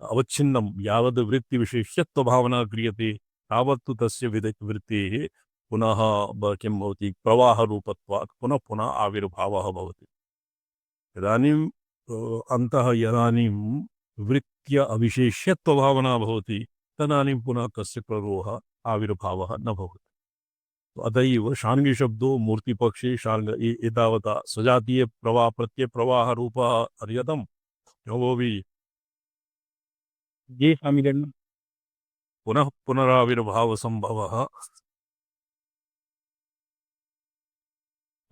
अवच्छिन्नं यावत् वृत्तिविशेष्यत्वभावना क्रियते तावत्तु तस्य वृत्तेः पुनः किं भवति प्रवाहरूपत्वात् पुनः पुनः आविर्भावः भवति। इदानीं अन्तः यदानीं वृत्त्य अविशेष्यत्वभावना भवति तदानीं पुनः कस्य प्ररोहः आविर्भावः न भवति। अतएव शार्ङ्गिशब्दो मूर्तिपक्षे एतावता सजातीय प्रवाह प्रत्यय प्रवाह रूपः अर्यतम् योगोऽपि ये स्वामीगण पुनः पुनराविर्भावसम्भवः।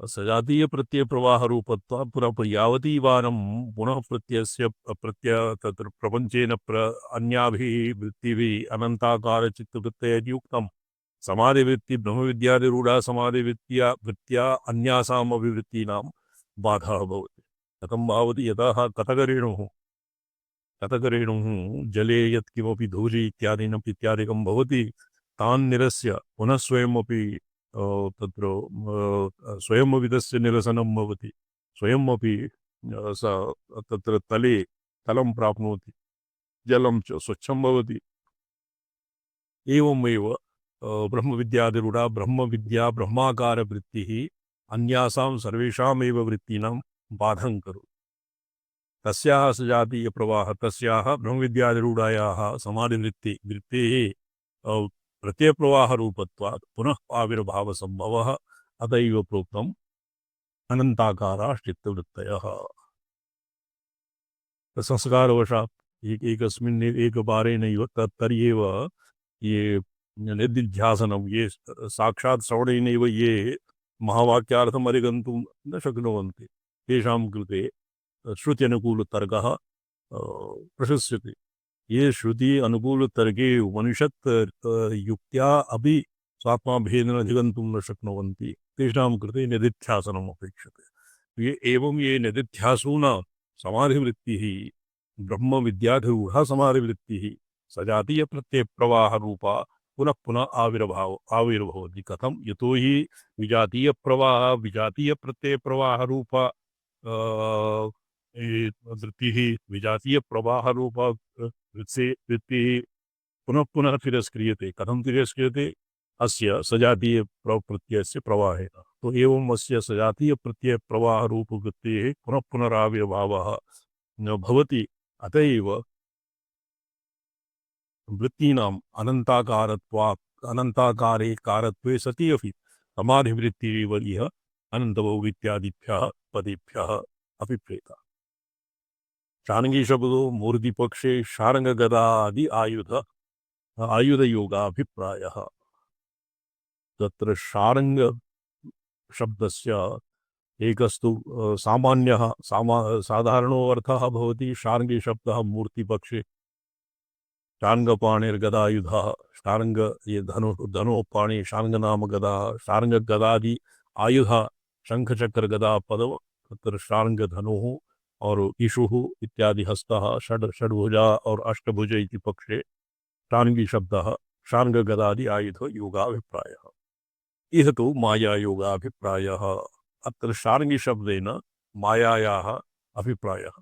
सजातीय प्रत्यय प्रवाह रूपत्वात् पुनः यावती वारं पुनः प्रत्यय तत्र प्रपञ्चेन अन्याभिः वृत्तिभिः अनन्ताकार चित्तवृत्तययुक्तं समाधिवृत्ति ब्रह्मविद्याधिरूढा समाधिवृत्त्या अन्यासामपि वृत्तीनां बाधः भवति। कथं भवति यतः कतकरेणुः जले यत्किमपि धूलि इत्यादिकं भवति तान् निरस्य पुनः स्वयमपि तत्र स्वयमपि तस्य निरसनं भवति। स्वयमपि स तत्र तलं प्राप्नोति, जलं च स्वच्छं भवति। एवमेव ब्रह्मविद्याधिरूढा ब्रह्मविद्या ब्रह्माकारवृत्तिः अन्यासां सर्वेषामेव वृत्तीनां बाधं करोति। तस्याः सजातीयप्रवाह तस्याः ब्रह्मविद्याधिरूढायाः समाधिवृत्तेः प्रत्ययप्रवाहरूपत्वात् पुनः आविर्भावसम्भवः। अतएव प्रोक्तम् अनन्ताकाराश्चित्तवृत्तयः। संस्कारवशात् एकस्मिन् एकवारेणैव तर्ह्येव ये निदिध्यासनं ये साक्षात् श्रवणेनैव ये महावाक्यार्थम् अधिगन्तुं न शक्नुवन्ति तेषां कृते श्रुत्यनुकूलतर्कः प्रशस्यते। ये श्रुति अनुकूलतर्के उपनिषत् युक्त्या अपि स्वात्माभेदेन अधिगन्तुं न शक्नुवन्ति तेषां कृते निदिध्यासनम् अपेक्षते। ये निदिध्यासूनां समाधिवृत्तिः ब्रह्मविद्याधिरूढा समाधिवृत्तिः सजातीयप्रत्ययप्रवाहरूपा पुनः पुनः आविर्भवति कथं यतो हि विजातीय प्रवाह विजातीय प्रत्यय प्रवाह रूप वृत्तिः विजातीय प्रवाह रूप वृत्तिः पुनः पुनः तिरस्क्रियते कथं तिरस्क्रियते अस्य सजातीय प्रत्ययस्य प्रवाहेन तो एवं अस्य सजातीय प्रत्यय प्रवाह रूप वृत्तेः पुनः पुनराविर्भावः न भवति अत एव वृत्तीनाम् अनन्ताकारे कारत्वे सति अपि समाधिवृत्तिरेव इह अनन्तभोग इत्यादिभ्यः पदेभ्यः अभिप्रेता शार्ङ्गी शब्दो मूर्तिपक्षे शार्ङ्गगदादि आयुधयोगाभिप्रायः तत्र शार्ङ्ग शब्दस्य एकस्तु सामान्यः साधारणो अर्थः भवति शार्ङ्गी शब्दः मूर्तिपक्षे शार्ङ्गपाणिर्गदायुधः शार्ङ्ग ये धनुः पाणि शार्ङ्ग नाम गदा शार्ङ्ग गदादि आयुध शंखचक्र गदा पदव तत्र शार्ङ्ग धनुः और इषुः इत्यादि हस्तः षड्भुजा और अष्टभुज इति पक्षे शार्ङ्गी शब्दः शार्ङ्ग गदादि आयुध योगाभिप्रायः इह तु माया योगाभिप्रायः अत्र शार्ङ्गी शब्देन मायायाः अभिप्रायः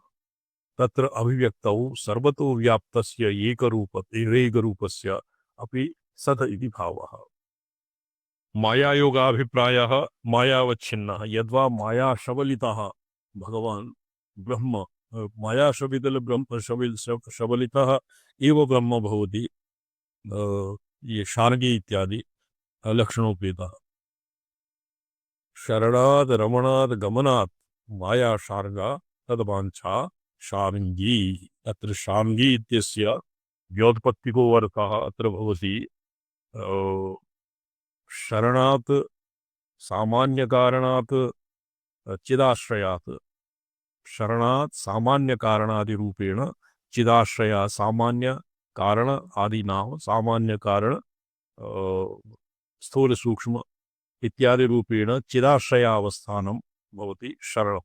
तत्र अभिव्यक्तौ सर्वतो व्याप्तस्य एकरूपस्य अपि सत् इति भावः मायायोगाभिप्रायः मायावच्छिन्नः यद्वा माया शबलितः भगवान् ब्रह्म माया शबलितः एव ब्रह्म भवति ये शार्ङ्गी इत्यादि लक्षणोपेतः शरणात् रमणात् गमनात् माया शार्ङ्गा तद्वाञ्छा शार्ङ्गी अत्र शार्ङ्गी इत्यस्य व्योत्पत्तिको अर्थः अत्र भवति शरणात् सामान्यकारणात् चिदाश्रयात् शरणात् सामान्यकारणादिरूपेण चिदाश्रया सामान्य कारण आदि नाम सामान्य कारण स्थूल सूक्ष्म इत्यादि रूपेण चिदाश्रयावस्थानं भवति शरणं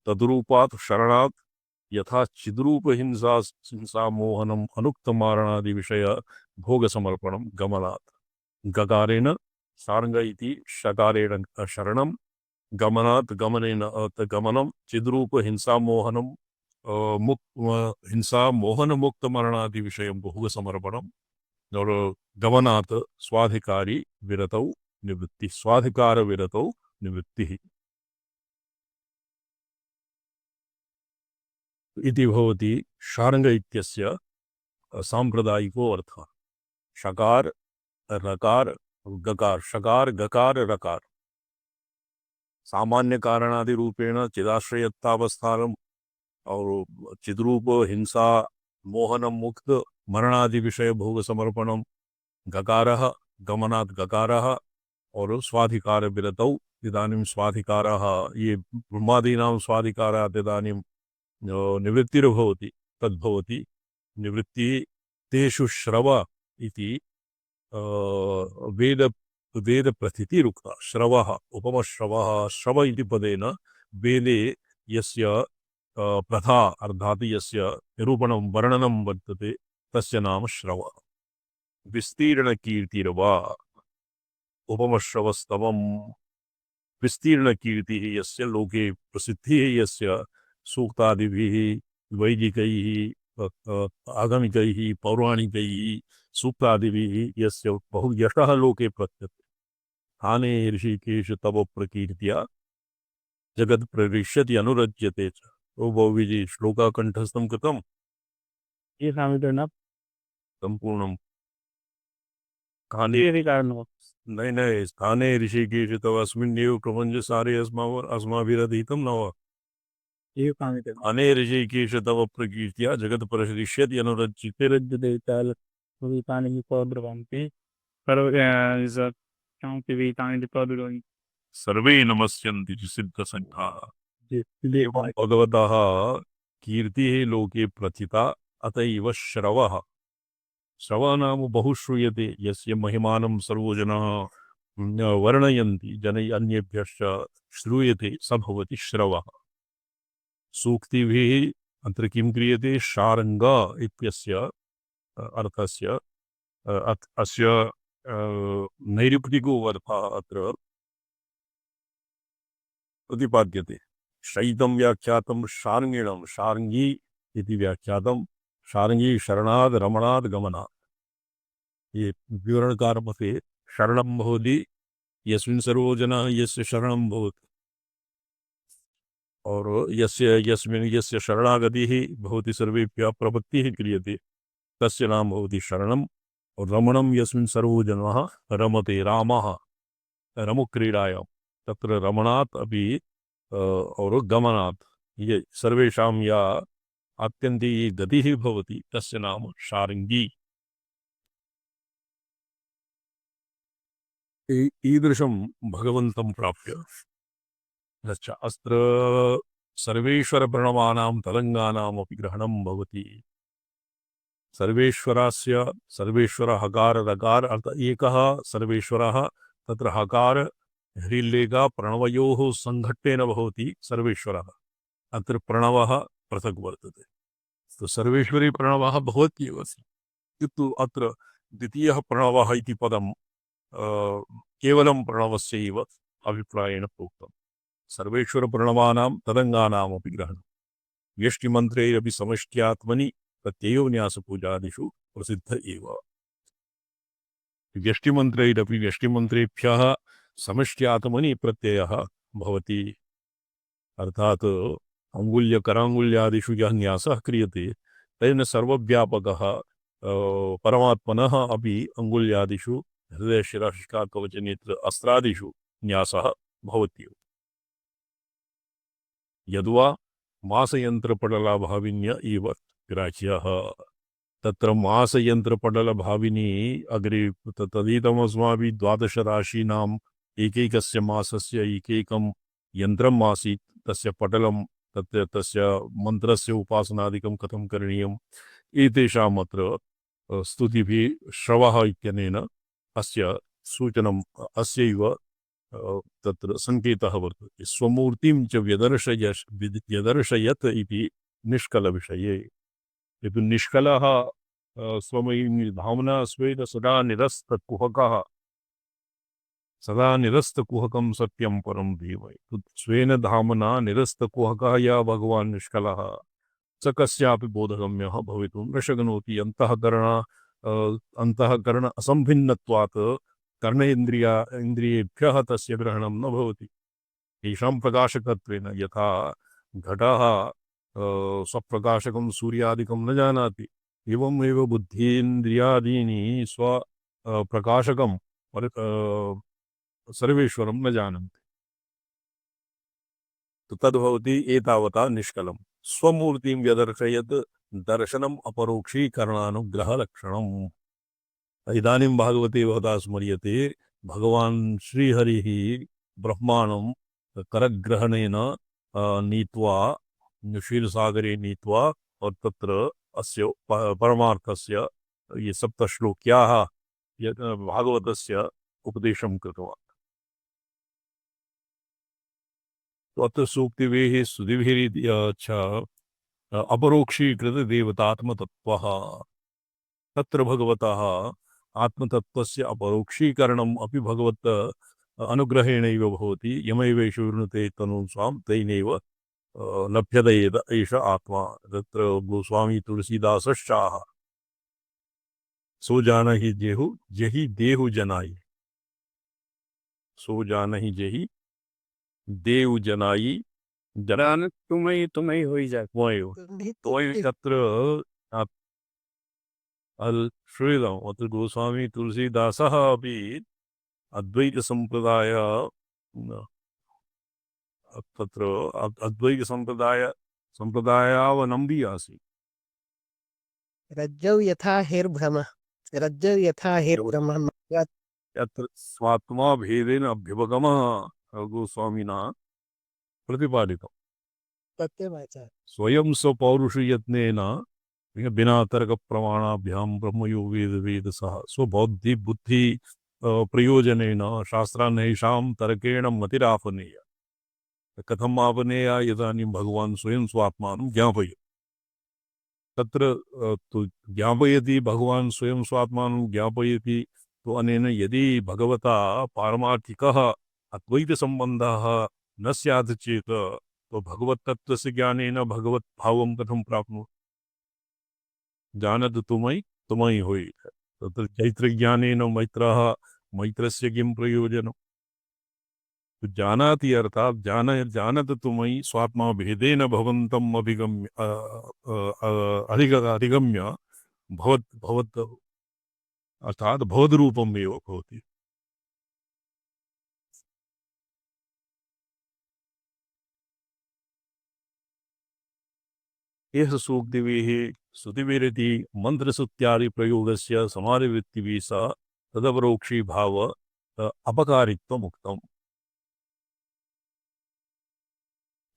तद्रूपात् शरणात् यथा चिद्रूप हिंसा मोहनम् अनुक्तमारणादि विषय भोगसमर्पणं गमनात् गकारेण शार्ङ्ग इति शकारेण शरणं गमनात् गमनेन गमनं चिद्रूप हिंसा मोहनं हिंसा मोहन मुक्त मरणादि विषय भोगसमर्पणं और गमनात् स्वाधिकारी विरतौ निवृत्ति स्वाधिकार विरतौ निवृत्तिः इति भवति शार्ङ्ग इत्यस्य सांप्रदायिको अर्थः शकार रकार गकार शकार गकार रकार सामान्य कारणादि रूपेण चिदाश्रयत्वावस्थानम् और चिद्रूप हिंसा मोहनम मुक्त मरणादि विषय भोग समर्पणम गकारः गमनात् गकारः और स्वाधिकार विरतौ इदानीं स्वाधिकारः ये ब्रह्मादीनां स्वाधिकारात् इदानीं निवृत्तिर्भवति तद्भवति निवृत्तिः तेषु श्रव इति वेद वेद प्रथितिरुक्ता श्रवः उपमश्रवः श्रव इति पदेन वेदे यस्य प्रथा अर्थात यस्य निरूपणं वर्णनं वर्तते तस्य नाम श्रव विस्तीर्णकीर्तिर्वा उपमश्रवस्तवम् विस्तीर्णकीर्तिः यस्य लोके प्रसिद्धिः यस्य सूक्तादिभिः वैदिकैः आगमिकैः पौराणिकैः सूक्तादिभिः यस्य बहु यशः लोके प्रत्यते स्थाने ऋषिकेश तव प्रकीर्त्या जगत् प्रविश्यति अनुरज्यते च ओ बहुविधि श्लोका कंठस्थं कृतं ये सामितुर्न संपूर्णं स्थाने नहीं स्थाने ऋषिकेश तव अस्मिन्नेव प्रपञ्चसारे अस्माभिरधीतं न वा ये सामितुर्न स्थाने ऋषिकेश तव प्रकीर्त्या जगत् प्रविश्यति अनुरज्यते रज्जते ताल वितानि विपद्रवन्ति पर क्योंकि वितानि विपद्रवन्ति सर्वे नमस्यन्ति सिद्धसङ्घाः देवाय भगवतः कीर्तिः लोके प्रथिता अतएव श्रवः श्रवः नाम बहु श्रूयते यस्य महिमानं सर्वो जनाः वर्णयन्ति जनैः अन्येभ्यश्च श्रूयते स भवति श्रवः सूक्तिभिः अत्र किं क्रियते शार्ङ्ग इत्यस्य अर्थस्य अस्य नैरुक्तिको अर्थः अत्र प्रतिपाद्यते। शैतं व्याख्यातं शार्ङ्गिणं, शार्ङ्गी इति व्याख्यातं, शार्ङ्गी शरणाद् रमणाद् गमनात्। ये विवरणकार मते शरणं भवति यस्मिन् सर्वो जनाः यस्य शरणं भवति, और यस्य शरणागतिः भवति सर्वेभ्यः प्रपत्तिः क्रियते तस्य नाम भवति शरणम्। और रमणं यस्मिन् सर्वो जनाः रमते, रामः रमुक्रीडायां, तत्र रमणात् अपि और गमनात्, ये सर्वेषां या आत्यन्तिकी गतिः भवति तस्य नाम शार्ङ्गी। ईदृशं भगवन्तं प्राप्य अत्र सर्वेश्वरप्रणवानां तदङ्गानामपि ग्रहणं भवति। सर्वेश्वरस्य, सर्वेश्वर हकार रकार अर्थ एकः सर्वेश्वरः, तत्र हकार ह्रील्लेगा प्रणवयोः संघट्टेन भवति सर्वेश्वरः, अत्र प्रणवः पृथक् वर्तते। तो सर्वेश्वरी प्रणवः भवत्येव, किन्तु अत्र द्वितीयः प्रणवः इति पदं केवलं प्रणवस्यैव अभिप्रायेण प्रोक्तम्। सर्वेश्वर प्रणवानां तदङ्गानामपि ग्रहणं व्यष्टिमन्त्रैरपि समष्ट्यात्मनि प्रत्ययो न्यासपूजादिषु प्रसिद्ध एव। व्यष्टिमन्त्रैरपि व्यष्टिमन्त्रेभ्यः समष्ट्यात्मनि प्रत्ययः भवति, अर्थात् अङ्गुल्यकराङ्गुल्यादिषु यः न्यासः क्रियते तेन सर्वव्यापकः परमात्मनः अपि अङ्गुल्यादिषु हृदयशिराशिखाकवचनेत्र अस्त्रादिषु न्यासः भवत्येव। यद्वा मासयन्त्रपटलभाविन्य एव ग्राह्यः, तत्र मासयन्त्रपटलभाविनी अग्रे तदीतमस्माभिः 12 राशीनाम् एकैकस्य मासस्य एकैकं यन्त्रम् आसीत्, तस्य पटलं, तत्र तस्य मन्त्रस्य उपासनादिकं कथं करणीयम् एतेषाम् अत्र स्तुतिभिः श्रवः इत्यनेन अस्य सूचनम्, अस्यैव तत्र संकेतः वर्तते। स्वमूर्तिं च व्यदर्शयत् इति निष्कलविषये। यदि निष्कलः स्वमयी धाम्ना स्वेन सदा निरस्तकुहकः, सदा निरस्तकुहकं सत्यं परं धीमहि। स्वेन धाम्ना निरस्तकुहकः या भगवान् निष्कलः स कस्यापि बोधगम्यः भवितुं न शक्नोति। अंतःकरण असंभिन्नत्वात् कर्णेन्द्रियेभ्यः तस्य ग्रहणं न भवति। तेषां प्रकाशकत्वेन यथा घटः स्वप्रकाशकं सूर्यादिकं न जानाति, एवमेव बुद्धीन्द्रियादीनि स्व प्रकाशकं सर्वेश्वरं न जानन्ति। तो तद्भवति एतावता निष्कलं। स्वमूर्तिं व्यदर्शयत् दर्शनम् अपरोक्षीकरणानुग्रहलक्षणम्। इदानीं भागवते भवता स्मर्यते, भगवान् श्रीहरिः ब्रह्माणं करग्रहणेन नीत्वा क्षीरसागरे नीत्वा और तत्र अस्य परमार्थस्य ये 7 श्लोक्याः भागवतस्य उपदेशं कृतवान्। तो अत्र सूक्तिभिः स्तुतिभिः च अपरोक्षीकृत देवतात्मतत्त्वः, तत्र भगवतः आत्मतत्त्वस्य अपरोक्षीकरणम् अपि भगवत अनुग्रहेणैव भवति। यमैवेषु वृणुते तनुं स्वां तैनैव लभ्यते एष आत्मा। तत्र गोस्वामी तुलसीदासश्चाह सो जानहि जेहु जेहि देहु जनाई, सो जानहि जेहि देव जनाई जान तुम्हें हो ही जाए। तो तत्र श्रूयताम्, अत्र गोस्वामी तुलसीदासः अपि अद्वैत संप्रदाय तत्र अद्वैत संप्रदायावलम्बी आसीत्। रज्जौ यथा हेर्भ्रमः, रज्जौ यथा हेर्भ्रमः यत्र स्वात्मा भेदेन अभ्युपगमः गोस्वामिना प्रतिपादितम्। सत्यवाचा स्वयं स्वपौरुषयत्नेन बिना तर्क प्रमाणाभ्यां ब्रह्मयो वेद सह स्वबौद्धि बुद्धि प्रयोजनेन शास्त्रान्येषां तर्केण मतिरापनेय। कथम् आपनेया? इदानीं भगवान् स्वयं स्वात्मानं ज्ञापयति। तत्र तु ज्ञापयति भगवान् स्वयं स्वात्मानं ज्ञापयति। तो अनेन यदि भगवता पारमार्थिकः अद्वैतसम्बन्धः न स्यात् चेत् तो भगवत्तत्त्वस्य ज्ञानेन भगवद्भावं कथं प्राप्नुमः? जानतु तुमयि तुमयि होयि। तत्र चैत्रज्ञानेन मैत्रः मैत्रस्य किं प्रयोजनं? तो जानाति अर्थात जानत तुमयि स्वात्मा भेदेन भवन्तम् अभिगम्य अधिगम्य भवत् अर्थात भवद्रूपम् एव भवति। एष सूक्तिभिः स्तुतिभिरिति मन्त्रस्तुत्यादि प्रयोगस्य समाधिवृत्तिभिः सह तदपरोक्षी भाव अपकारित्वमुक्तम्।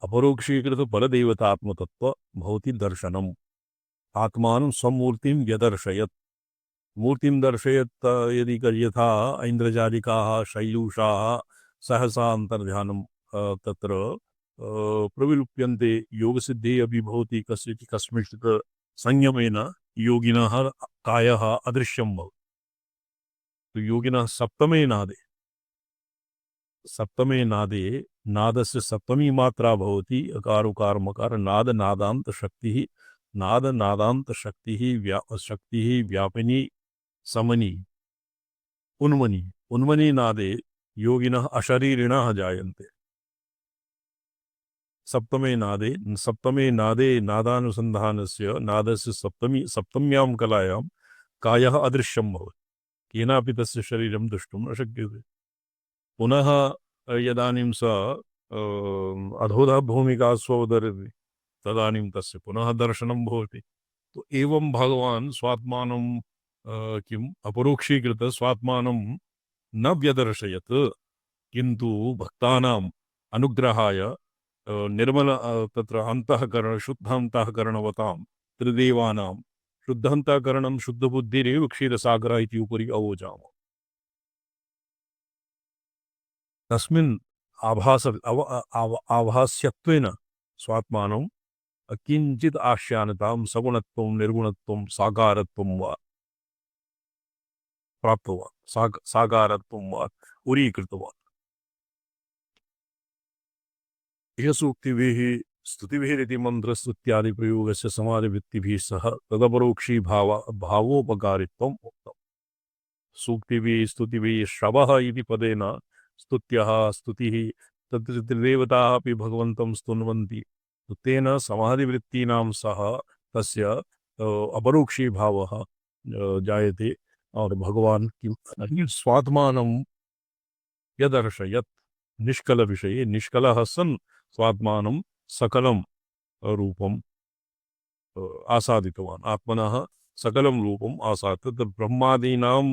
अपरोक्षीकृत फलदेवतात्मतत्व भवति दर्शनम्। आत्मानं स्वमूर्तिं व्यदर्शयत्। मूर्तिं दर्शयत् यदि यथा ऐन्द्रजालिकाः शैलूषाः सहसा अन्तर्ध्यानं तत्र प्रविलुप्यन्ते। योगसिद्धिः अपि भवति कस्मिंश्चित् संयमेन योगिनः कायः अदृश्यं भवति। तो योगिनः सप्तमे नादे नादस्य सप्तमी मात्रा भवति अकार उकार मकार नाद नादांत शक्तिः व्यापिनी समनी उन्मनी नादे योगिनः अशरीरिणः जायन्ते। सप्तमे नादे नादानुसन्धानस्य नादस्य सप्तम्यां कलायां कायः अदृश्यं भवति। केनापि तस्य शरीरं द्रष्टुं न शक्यते। पुनः यदानीं स अधोधा भूमिका स्वोदरति तदानीं तस्य पुनः दर्शनं भवति। तो एवं भगवान् स्वात्मानं किम् अपरोक्षीकृत स्वात्मानं न व्यदर्शयत्, किन्तु भक्तानाम् अनुग्रहाय निर्मल तत्र अन्तःकरण शुद्धान्तःकरणवतां त्रिदेवानां शुद्धान्तःकरणं शुद्धबुद्धिरेव क्षीरसागरः इति उपरि अवोचाम। तस्मिन् आभास्यत्वेन स्वात्मानं किञ्चित् आश्यानतां सगुणत्वं निर्गुणत्वं साकारत्वं वा प्राप्तवान्। साकारत्वं वा उरीकृतवान्। यह सूक्तिभिः स्तुतिभिरिति मन्त्रस्तुत्यादि प्रयोगस्य समाधिवृत्तिभिः सह तदपरोक्षी भावोपकारित्वम् उक्तम्। सूक्तिभिः स्तुतिभिः श्रवः इति पदेन स्तुत्यः स्तुतिः तत्र त्रिदेवताः अपि भगवन्तं स्तुन्वन्ति। तेन समाधिवृत्तीनां सह तस्य अपरोक्षी भावः जायते। और भगवान किं स्वात्मानं यदर्शयत् निष्कल विषये निष्कलः सन् स्वात्मानं सकलं रूपम् आसादितवान्। आत्मनः सकलं रूपम् आसाद्य ब्रह्मादीनां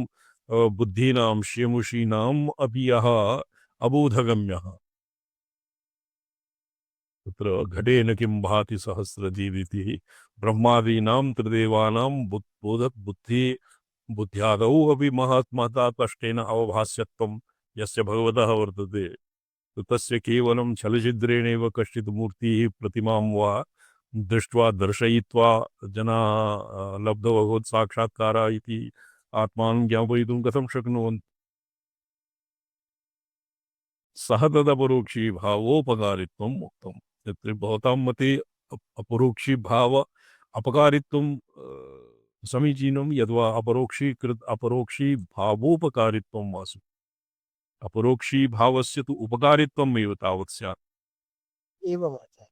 बुद्धीनां श्यमुषीणाम् अपि यः अबोधगम्यः तत्र घटेन किं भाति सहस्रजीवितिः ब्रह्मादीनां त्रिदेवानां बुद्ध्यादौ अपि महत्महता कष्टेन अवभास्यत्वं यस्य भगवतः वर्तते। तो तस्य केवलं छलछिद्रेणैव कश्चित् मूर्तिः प्रतिमां वा दृष्ट्वा दर्शयित्वा जनाः लब्धभगवत्साक्षात्कारः इति आत्मानं ज्ञापयितुं कथं शक्नुवन्ति? सह तदपरोक्षी भावोपकारित्वम् उक्तम्। तत्र भवतां मते अपरोक्षी भाव अपकारित्वं समीचीनं यद्वा अपरोक्षी भावोपकारित्वं वा? अपरोक्षी भावस्य तु उपकारित्वम् एव तावत् स्यात्। एवम् आचार्य।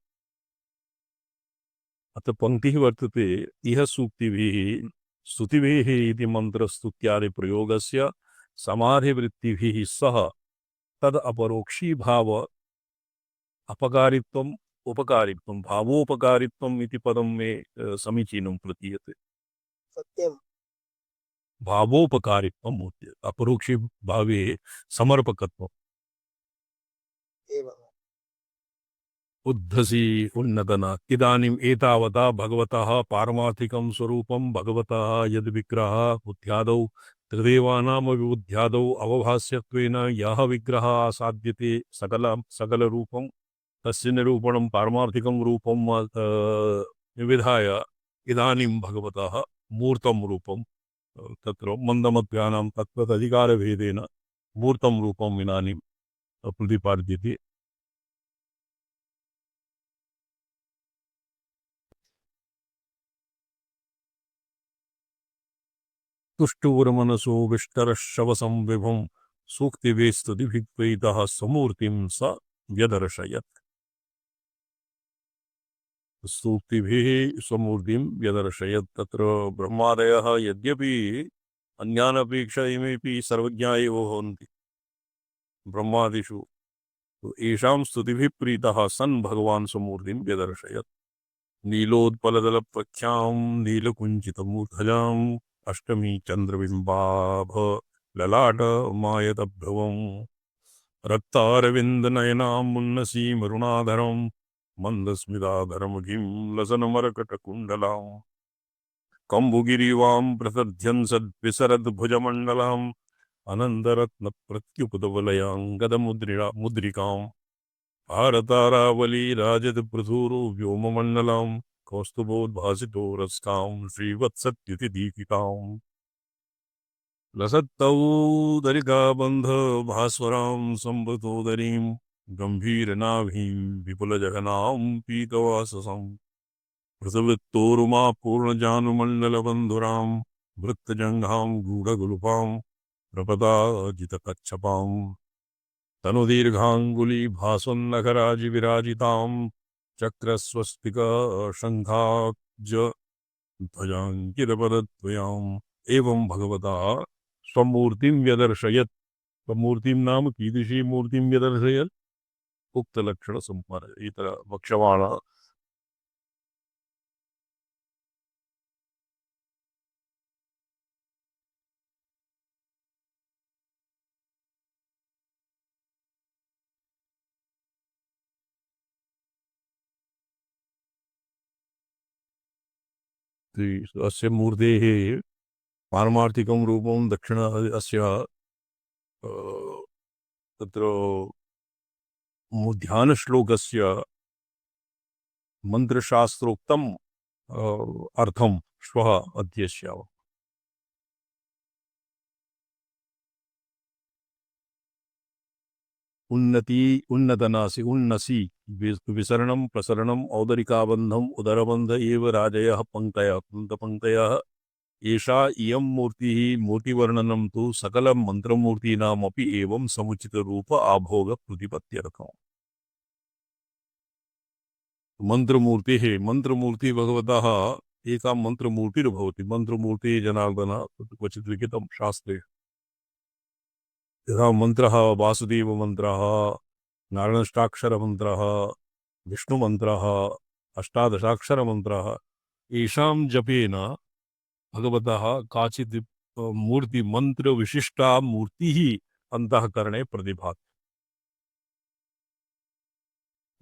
अत्र पंक्तिः वर्तते इह सूक्तिभिः स्तुतिभिः इति मन्त्रस्तुत्यादि प्रयोगस्य समाधिवृत्तिभिः सह तद अपरोक्षी भाव अपकारित्वम् उपकारित्वं भावोपकारित्वम् इति पदं मे समीचीनं प्रतीयते। सत्यं। भावोपकारित्वम् अपरोक्षी भावे समर्पकत्वम्। एवम्। उद्धसी उन्नतना इदानीम् एतावता भगवतः पारमार्थिकं स्वरूपं भगवतः यद् विग्रहः बुद्ध्यादौ त्रिदेवानामपि बुद्ध्यादौ अवभास्यत्वेन यः विग्रहः आसाद्यते सकलरूपं तस्य निरूपणं पारमार्थिकं रूपं विविधाय इदानीं भगवतः मूर्तं रूपं तत्र मन्दमत्यानां तत्त्वदधिकारभेदेन मूर्तं रूपम् इदानीं प्रतिपाद्यते। तुष्टुरमनसो विष्टरशवसं विभुं सूक्तिभिस्तुतिभिप्रीतः समूर्तिं स व्यदर्शयत्। सूक्तिभिः समूर्तिं व्यदर्शयत्। तत्र ब्रह्मादयः यद्यपि अन्यानपेक्षया इमेपि सर्वज्ञा एव भवन्ति ब्रह्मादिषु, तो येषां स्तुतिभिः प्रीतः सन् भगवान् समूर्तिं व्यदर्शयत्। नीलोत्पलदलप्रख्यां नीलकुञ्चितमूर्धजाम् अष्टमी चन्द्रबिम्बाभ ललाट मायतभ्रुवम् रक्तारविन्दनयनां मुन्नसीमरुणाधरं मन्दस्मिताधरमुखीं लसनमरकटकुण्डलाम् कम्बुगिरीवां प्रतध्यन् सद्विसरद्भुजमण्डलाम् अनन्दरत्नप्रत्युपुतवलयाङ्गदमुद्रिकाम् भारतारावली राजतपृथुरो व्योममण्डलाम् कौस्तुभोद्भासितो रस्कां श्रीवत्सत्युतिदीपिकाम् लसत्तौदरिकाबन्ध भास्वरां संवृतोदरीं गम्भीरनाभीं विपुलजघनां पीतवाससं प्रसवृत्तोरुमा पूर्णजानुमण्डलबन्धुरां वृत्तजङ्घां गूढगुलुपां प्रपदाजितकच्छपां तनुदीर्घाङ्गुली भासोन्नखराजिविराजितां चक्रस्वस्तिक शङ्खाब्ज ध्वजाङ्कितपदद्वयाम् एवं भगवता स्वमूर्तिं व्यदर्शयत्। स्वमूर्तिं नाम कीदृशी मूर्तिं व्यदर्शयत्? उक्तलक्षणसम्पन्न इतर वक्ष्यमाणः अस्य मूर्तेः पारमार्थिकं रूपं दक्षिण अस्य तत्र ध्यानश्लोकस्य मन्त्रशास्त्रोक्तम् अर्थं श्वः अध्यस्यामः। उन्नति उन्नतनासि उन्नसि विसरणं प्रसरणम् औदरिकाबन्धम् उदरबन्ध एव राजयः पंक्तयः एषा इयं मूर्तिः मूर्तिवर्णनं तु सकलं मन्त्रमूर्तीनामपि एवं समुचितरूप आभोग प्रतिपत्त्यर्थम्। मंत्रमूर्ति भगवतः एका मंत्रमूर्तिर्भवति। मंत्रमूर्ति जनार्दन क्वचित् लिखितं शास्त्रे। यथा मंत्रः वासुदेव मंत्रः, नारायणाष्टाक्षर मंत्रः, विष्णु मंत्रः, अष्टादशाक्षर मंत्रः, येषां जपेन भगवतः काचित् मूर्ति मंत्र विशिष्टा मूर्तिः अंतःकरणे प्रतिभाति।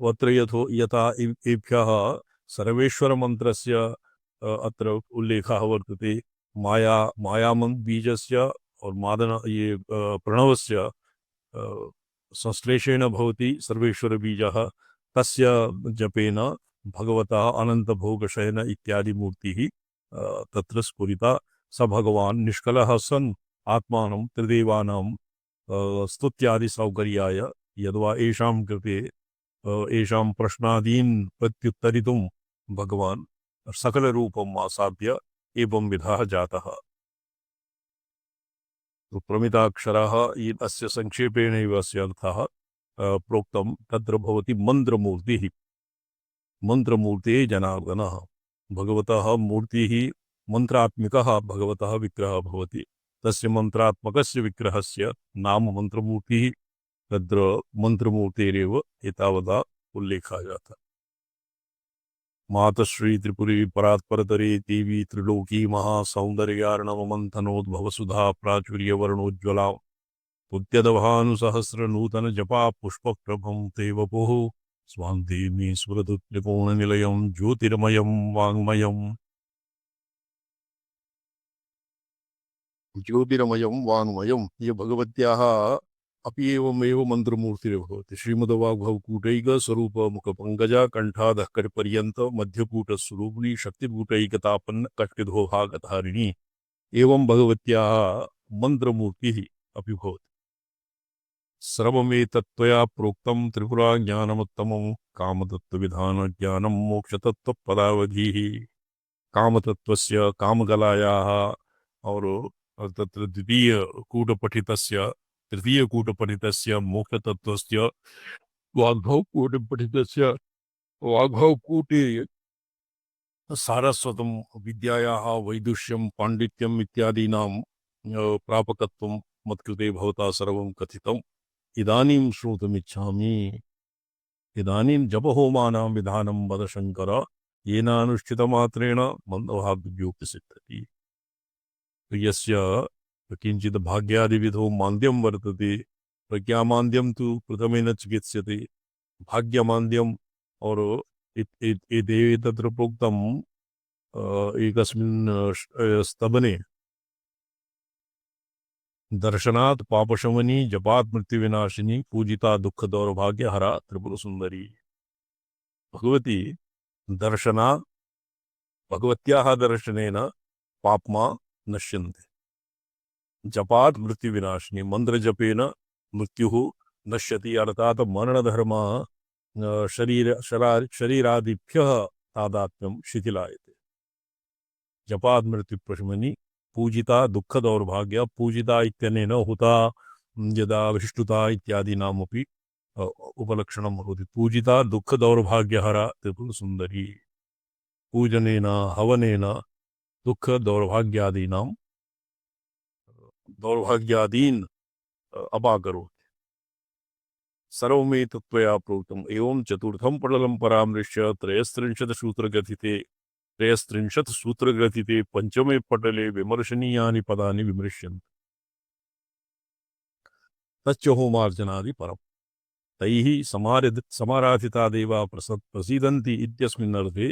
अत्र यथा एभ्यः सर्वेश्वर मंत्रस्य अत्र उल्लेखः वर्तते। मायामन्त्र बीजस्य और मादन ये प्रणवस्य संश्लेषेण भवति सर्वेश्वर बीजः। तस्य जपेन भगवता अनन्तभोगशयन इत्यादि मूर्तिः तत्र स्फुरिता। स भगवान् निष्कलः सन् आत्मानं त्रिदेवानां स्तुत्यादि सौकर्याय यद्वा येषां कृते येषां प्रश्नादीन् प्रत्युत्तरितुं भगवान् सकलरूपम् आसाद्य एवं विधः जातः। प्रमिताक्षरः अस्य संक्षेपेणैव अस्य अर्थः प्रोक्तं। तत्र भवति मन्त्रमूर्तिः। मन्त्रमूर्तेः जनार्दनः। भगवतः मूर्तिः मन्त्रात्मिकः भगवतः विग्रहः भवति। तस्य मन्त्रात्मकस्य विग्रहस्य नाम मन्त्रमूर्तिः। तत्र मन्त्रमूर्तेरेव एतावता उल्लेखः जातः। मातश्री त्रिपुरी परात्परतरे देवी त्रिलोकी महासौन्दर्यार्णवमन्थनोद्भवसुधा प्राचुर्यवर्णोज्ज्वला पुत्यदभानुसहस्रनूतन जपा पुष्पप्रभं ते वपुः स्वान्ते मे स्फुरतु ज्योतिर्मयं वाङ्मयम्। ज्योतिर्मयं वाङ्मयम्। ये भगवत्याः अपि एवमेव मन्त्रमूर्तिर्भवति। श्रीमद्वाग्भवकूटैक स्वरूपमुखपङ्कजा कण्ठादः कटिपर्यन्त मध्यकूटस्वरूपिणी शक्तिकूटैकतापन्न कष्टिधो भागधारिणी एवं भगवत्याः मन्त्रमूर्तिः अपि भवति। सर्वमेतत्त्वया प्रोक्तं त्रिपुरा ज्ञानमुत्तमं कामतत्त्वविधानज्ञानं मोक्षतत्त्वपदावधिः। कामतत्त्वस्य कामकलायाः और तत्र द्वितीयकूटपठितस्य तृतीयकूटपठितस्य मोक्षतत्त्वस्य वाग्भवकूटपठितस्य वाग्भवकूटे सारस्वतं विद्यायाः वैदुष्यं पाण्डित्यम् इत्यादीनां प्रापकत्वं मत्कृते भवता सर्वं कथितम्। इदानीं श्रोतुमिच्छामि। इदानीं जपहोमानां विधानं वद शङ्कर, येनानुष्ठितमात्रेण मन्दभाग्योऽपि यस्य किञ्चित् भाग्यादिविधो मान्द्यं वर्तते, प्रज्ञामान्द्यं तु प्रथमेन चिकित्स्यते। भाग्यमान्द्यम् और तत्र प्रोक्तम् एकस्मिन् स्तवने दर्शनात् पापशमनी जपात् मृत्युविनाशिनी पूजिता दुःख दौर्भाग्य हरा त्रिपुर सुंदरी। भगवती दर्शना भगवत्याः दर्शनेन पाप्मा नश्यन्ते। जपात् मृत्युविनाशिनी मन्त्रजपेन मृत्युः नश्यति अर्थात् मरणधर्मा शरीरादिभ्यः तादात्म्यं शिथिलायते। जपात् मृत्युप्रशमनी पूजिता दुःख दौर्भाग्य पूजिता इत्यनेन हुता यदा विशिष्टुता इत्यादीनामपि उपलक्षणं भवति। पूजिता दुःख दौर्भाग्यहरा त्रिपुर सुंदरी। पूजनेन हवनेन दुःख दौर्भाग्यादीनां दौर्भाग्यादीन् अपाकरोति। सर्वमेतत्त्वया प्रोक्तम्। एवं चतुर्थं पटलं परामृश्य त्रयस्त्रिंशत् सूत्रग्रथिते पंचमे पटले विमर्शनीयानि पदानि विमृश्यन्ते। तच्च होमार्जनादि परम्। तैः समाराधिता देवा प्रसीदन्ति इत्यस्मिन्नर्थे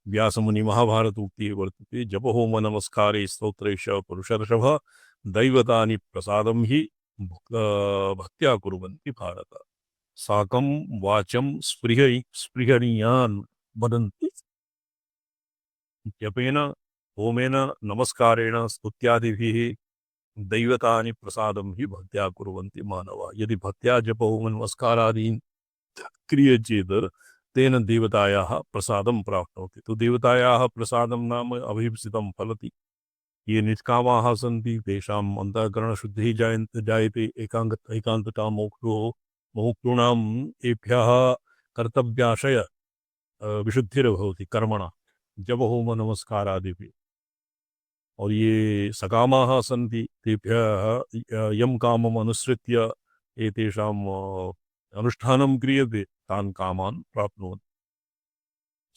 व्यासमुनि महाभारतोक्तिः वर्तते। जपहोम नमस्कारे स्तोत्रेश पुरुषर्षभ दैवतानि प्रसादं हि भक्त्या कुर्वन्ति भारत। साकं वाचं स्पृहणीयान् वदन्ति। जपेन होमेन नमस्कारेण स्तुत्यादिभिः दैवतानि प्रसादं हि भक्त्या कुर्वन्ति मानवा। यदि भक्त्या जप होम नमस्कारादीन् क्रियते चेत् तेन देवतायाः प्रसादं प्राप्नोति। तो देवतायाः प्रसादं नाम अभीप्सितं फलति। ये निष्कामाः सन्ति तेषाम् अन्तःकरणशुद्धिः जायते। एकान्तता मुमुक्षूणाम् एभ्यः कर्तव्याशय विशुद्धिर्भवति कर्मणा जप होम नमस्कारादिभिः। और ये सकामाः सन्ति तेभ्यः यं कामम् अनुसृत्य एतेषाम् अनुष्ठानं क्रियते तान् कामान् प्राप्नुवन्ति।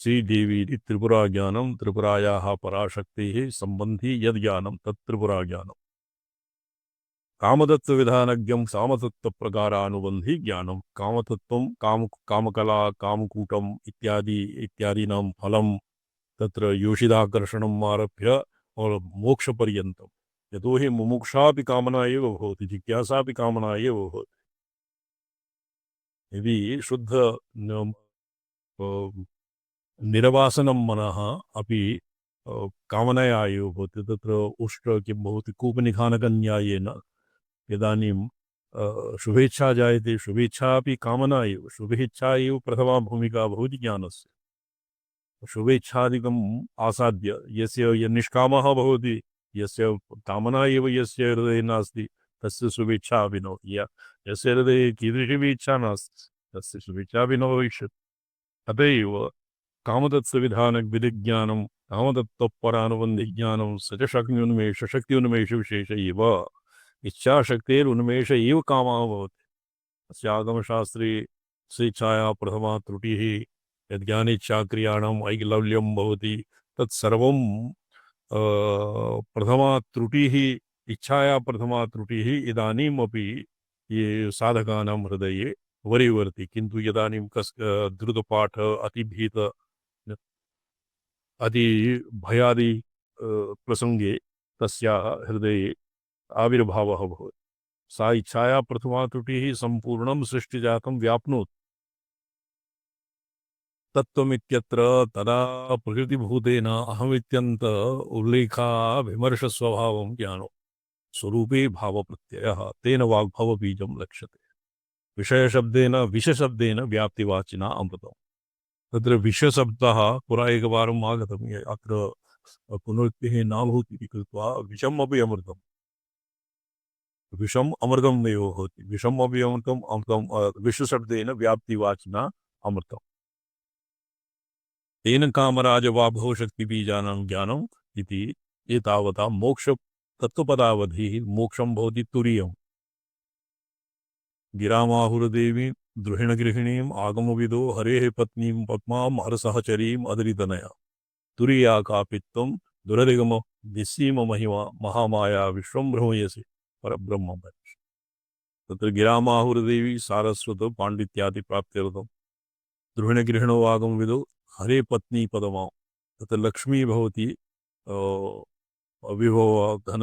श्रीदेवी त्रिपुरा ज्ञानं त्रिपुरायाः पराशक्तेः सम्बन्धी यद् ज्ञानं तत् त्रिपुरा ज्ञानं। कामतत्त्वविधानज्ञं कामतत्त्वप्रकारानुबन्धी ज्ञानं। कामतत्त्वं कामकला कामकूटम् इत्यादीनां फलं तत्र योषिदाकर्षणम् आरभ्य और मोक्ष पर्यन्तम्। यतो हि मुमुक्षापि कामना एव भवति, जिज्ञासापि कामना एव भवति। यदि शुद्ध निरवासनं मनः अपि कामनया एव भवति। तत्र उष्ट्र किं भवति कूपनिखानकन्यायेन इदानीं शुभेच्छा जायते। शुभेच्छा अपि कामना एव। शुभेच्छा एव प्रथमा भूमिका भवति ज्ञानस्य। शुभेच्छादिकम् आसाद्य यस्य निष्कामः भवति, यस्य कामना एव यस्य हृदये नास्ति तस्य शुभेच्छा अपि न भवति। यस्य हृदये कीदृशी इच्छा नास्ति तस्य शुभेच्छा अपि न भविष्यति। अत एव कामतत्त्वविधानविधिज्ञानं कामतत्त्वपरानुबन्धिज्ञानं स च शक्ति विशेष एव। इच्छाशक्तेरुन्मेष एव कामः भवति। अस्य आगमशास्त्रे स्वेच्छाया प्रथमा त्रुटिः यज्ञानेच्छाक्रियाणाम् ऐकलव्यं भवति तत्सर्वं प्रथमा त्रुटिः इच्छाया प्रथमा त्रुटिः इदानीमपि ये साधकानां हृदये वरीवर्ति। किन्तु इदानीं द्रुतपाठ अतिभीत अतिभयादि प्रसङ्गे तस्याः हृदये आविर्भावः भवति। सा इच्छाया प्रथमा त्रुटिः सम्पूर्णं सृष्टिजातं व्याप्नोत् तत्त्वमित्यत्र तदा प्रकृतिभूतेन अहमित्यन्त उल्लेखा विमर्शस्वभावं ज्ञानो स्वरूपे भावप्रत्ययः तेन वाग्भवबीजं लक्ष्यते विषयशब्देन विषशब्देन व्याप्तिवाचिना अमृतम् तत्र विषशब्दः पुरा एकवारम् आगतम् अत्र पुनरुक्तिः न भवति इति कृत्वा विषम् अपि अमृतम् विषम् अमृतम् एव भवति विषम् अपि अमृतम् अमृतम् विषशब्देन व्याप्तिवाचिना अमृतम् तेन कामराजवाभव शक्तिबीजानां ज्ञानम् इति एतावता मोक्ष तत्त्वपदावधिः मोक्षं भवति तुरीयम् गिरामाहुरदेवीं द्रुहिणगृहिणीम् आगमविदो हरेः पत्नीं पद्मां हरसहचरीम् अदरितनया तुरीया कापित्वं दुरधिगम निस्सीम महिमा महामाया विश्वं भ्रमयसि परब्रह्म तत्र गिरामाहुरदेवी सारस्वत पाण्डित्यादि प्राप्त्यर्थं द्रुहिणगृहिणो आगमविदो हरे पत्नी पदमा तत्र लक्ष्मी भवति विभव धन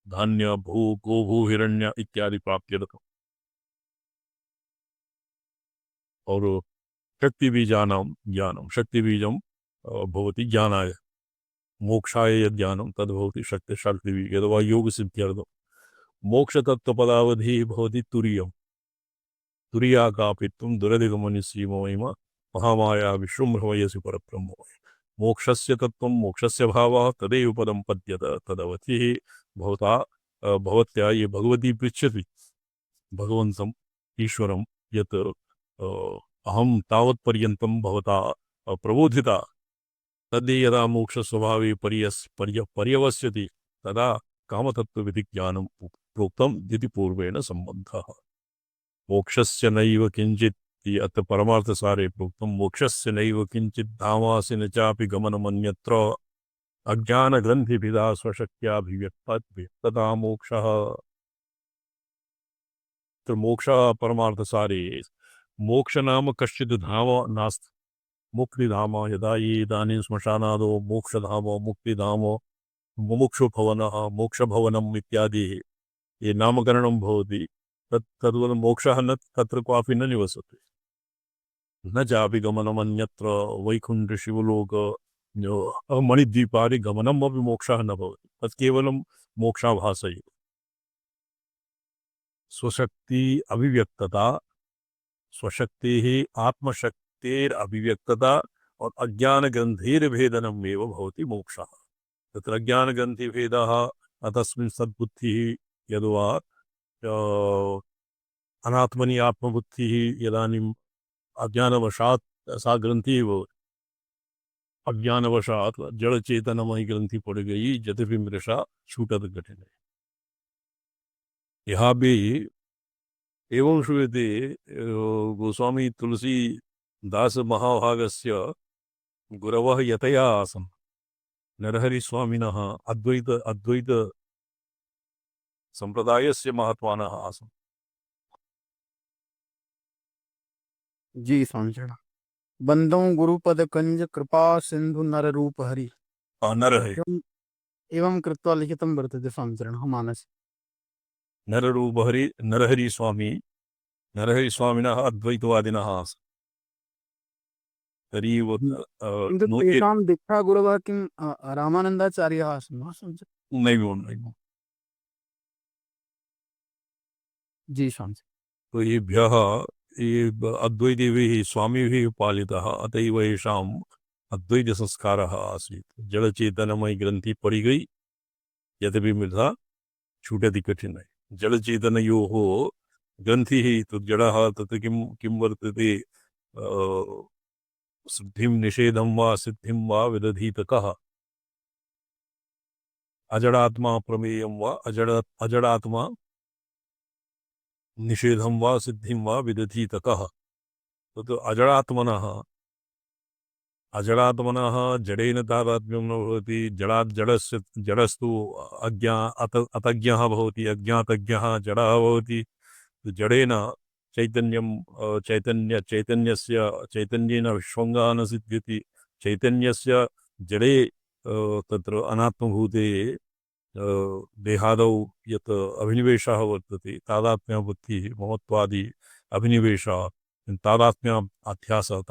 धान्य भू गोभू हिरण्य इत्यादि प्राप्त्यर्थम् और शक्तिबीजानां ज्ञानं शक्तिबीजं भवति ज्ञानाय मोक्षाय यद् ज्ञानं तद्भवति शक्तिबीज अथवा योगसिद्ध्यर्थं मोक्षतत्त्वपदावधिः भवति तुरीयं तुरीया कापित्वं दुरधिगमनिस्सीमोहिमा महामाया विश्वं भ्रमयसि परब्रह्म मोक्षस्य तत्त्वं मोक्षस्य भावः तदेव पदं पद्यत तदवधिः भवता भवत्या ये भगवती पृच्छति भगवन्तम् ईश्वरं यत् अहं तावत्पर्यन्तं भवता प्रबोधिता तद् यदा मोक्षस्वभावे पर्यवस्यति तदा कामतत्त्वविधि ज्ञानं प्रोक्तम् इति पूर्वेण सम्बन्धः मोक्षस्य नैव किञ्चित् अत्र परमार्थसारे प्रोक्तं मोक्षस्य नैव किञ्चित् धामासि न चापि गमनमन्यत्र अज्ञानग्रन्थिभिदा स्वशक्त्याभिव्यक्तता मोक्षः मोक्षः परमार्थसारे मोक्ष नाम कश्चित् धाम नास्ति मुक्तिधाम यदा ये इदानीं श्मशानादो मोक्षधाम मुक्तिधाम मुमुक्षुभवनः मोक्षभवनम् इत्यादि ये नामकरणं भवति तद्वत् मोक्षः न तत्र क्वापि न निवसति न चापि गमनमन्यत्र वैकुण्ठशिवलोक मणिद्वीपादि गमनम् अपि मोक्षः न भवति तत् केवलं मोक्षाभास एव स्वशक्ति अभिव्यक्तता स्वशक्तेः आत्मशक्तेर अभिव्यक्तता और अज्ञानग्रन्थेर्भेदनम् एव भवति मोक्षः तत्र अज्ञानग्रन्थिभेदः तस्मिन् सद्बुद्धिः यद्वा अनात्मनि आत्मबुद्धिः यदानीम् अज्ञानवशात् सा ग्रंथि वो अज्ञानवशात् जड़ चेतनमयी ग्रंथि पड़ गई यद्यपि मृषा छूटत कठिन है यहाँ भी एवं श्रूयते गोस्वामी तुलसी दास महाभागस्य गुरवः यतया आसन् नरहरि स्वामिनः अद्वैत संप्रदायस्य महात्मानः आसन् जी समझना बंदों गुरुपद कंज कृपा सिंधु नर रूप हरि नरहरि एवं कृत्वा लिखितं वर्तते संचरणः मानसे नरहरि स्वामिनः अद्वैतवादिनः आसन् तर्हि किन्तु तेषां दीक्षा गुरवः किं रामानन्दाचार्यः आसन् वा नैव जी संच तो येभ्यः ये अद्वैतैः स्वामिभिः पालितः अत एव येषाम् अद्वैतसंस्कारः आसीत् जडचेतनमयी ग्रन्थि पड़ी गई यद्यपि मृधा छूटति कठिन है जडचेतनयोः ग्रन्थिः तु जडः तत् किं वर्तते सिद्धिं निषेधं वा सिद्धिं वा विदधीत कः अजडात्मा प्रमेयं वा अजडात्मा निषेधं वा सिद्धिं वा विदधीत कः तत् अजडात्मनः जडेन तादात्म्यं न भवति जडस्तु अतज्ञः भवति अज्ञातज्ञः जडः भवति जडेन चैतन्येन विश्वङ्गः न सिद्ध्यति चैतन्यस्य जडे तत्र अनात्मभूते देहादौ यत् अभिनिवेशः वर्तते तादात्म्यबुद्धिः ममत्वादि अभिनिवेशः तादात्म्याध्यासः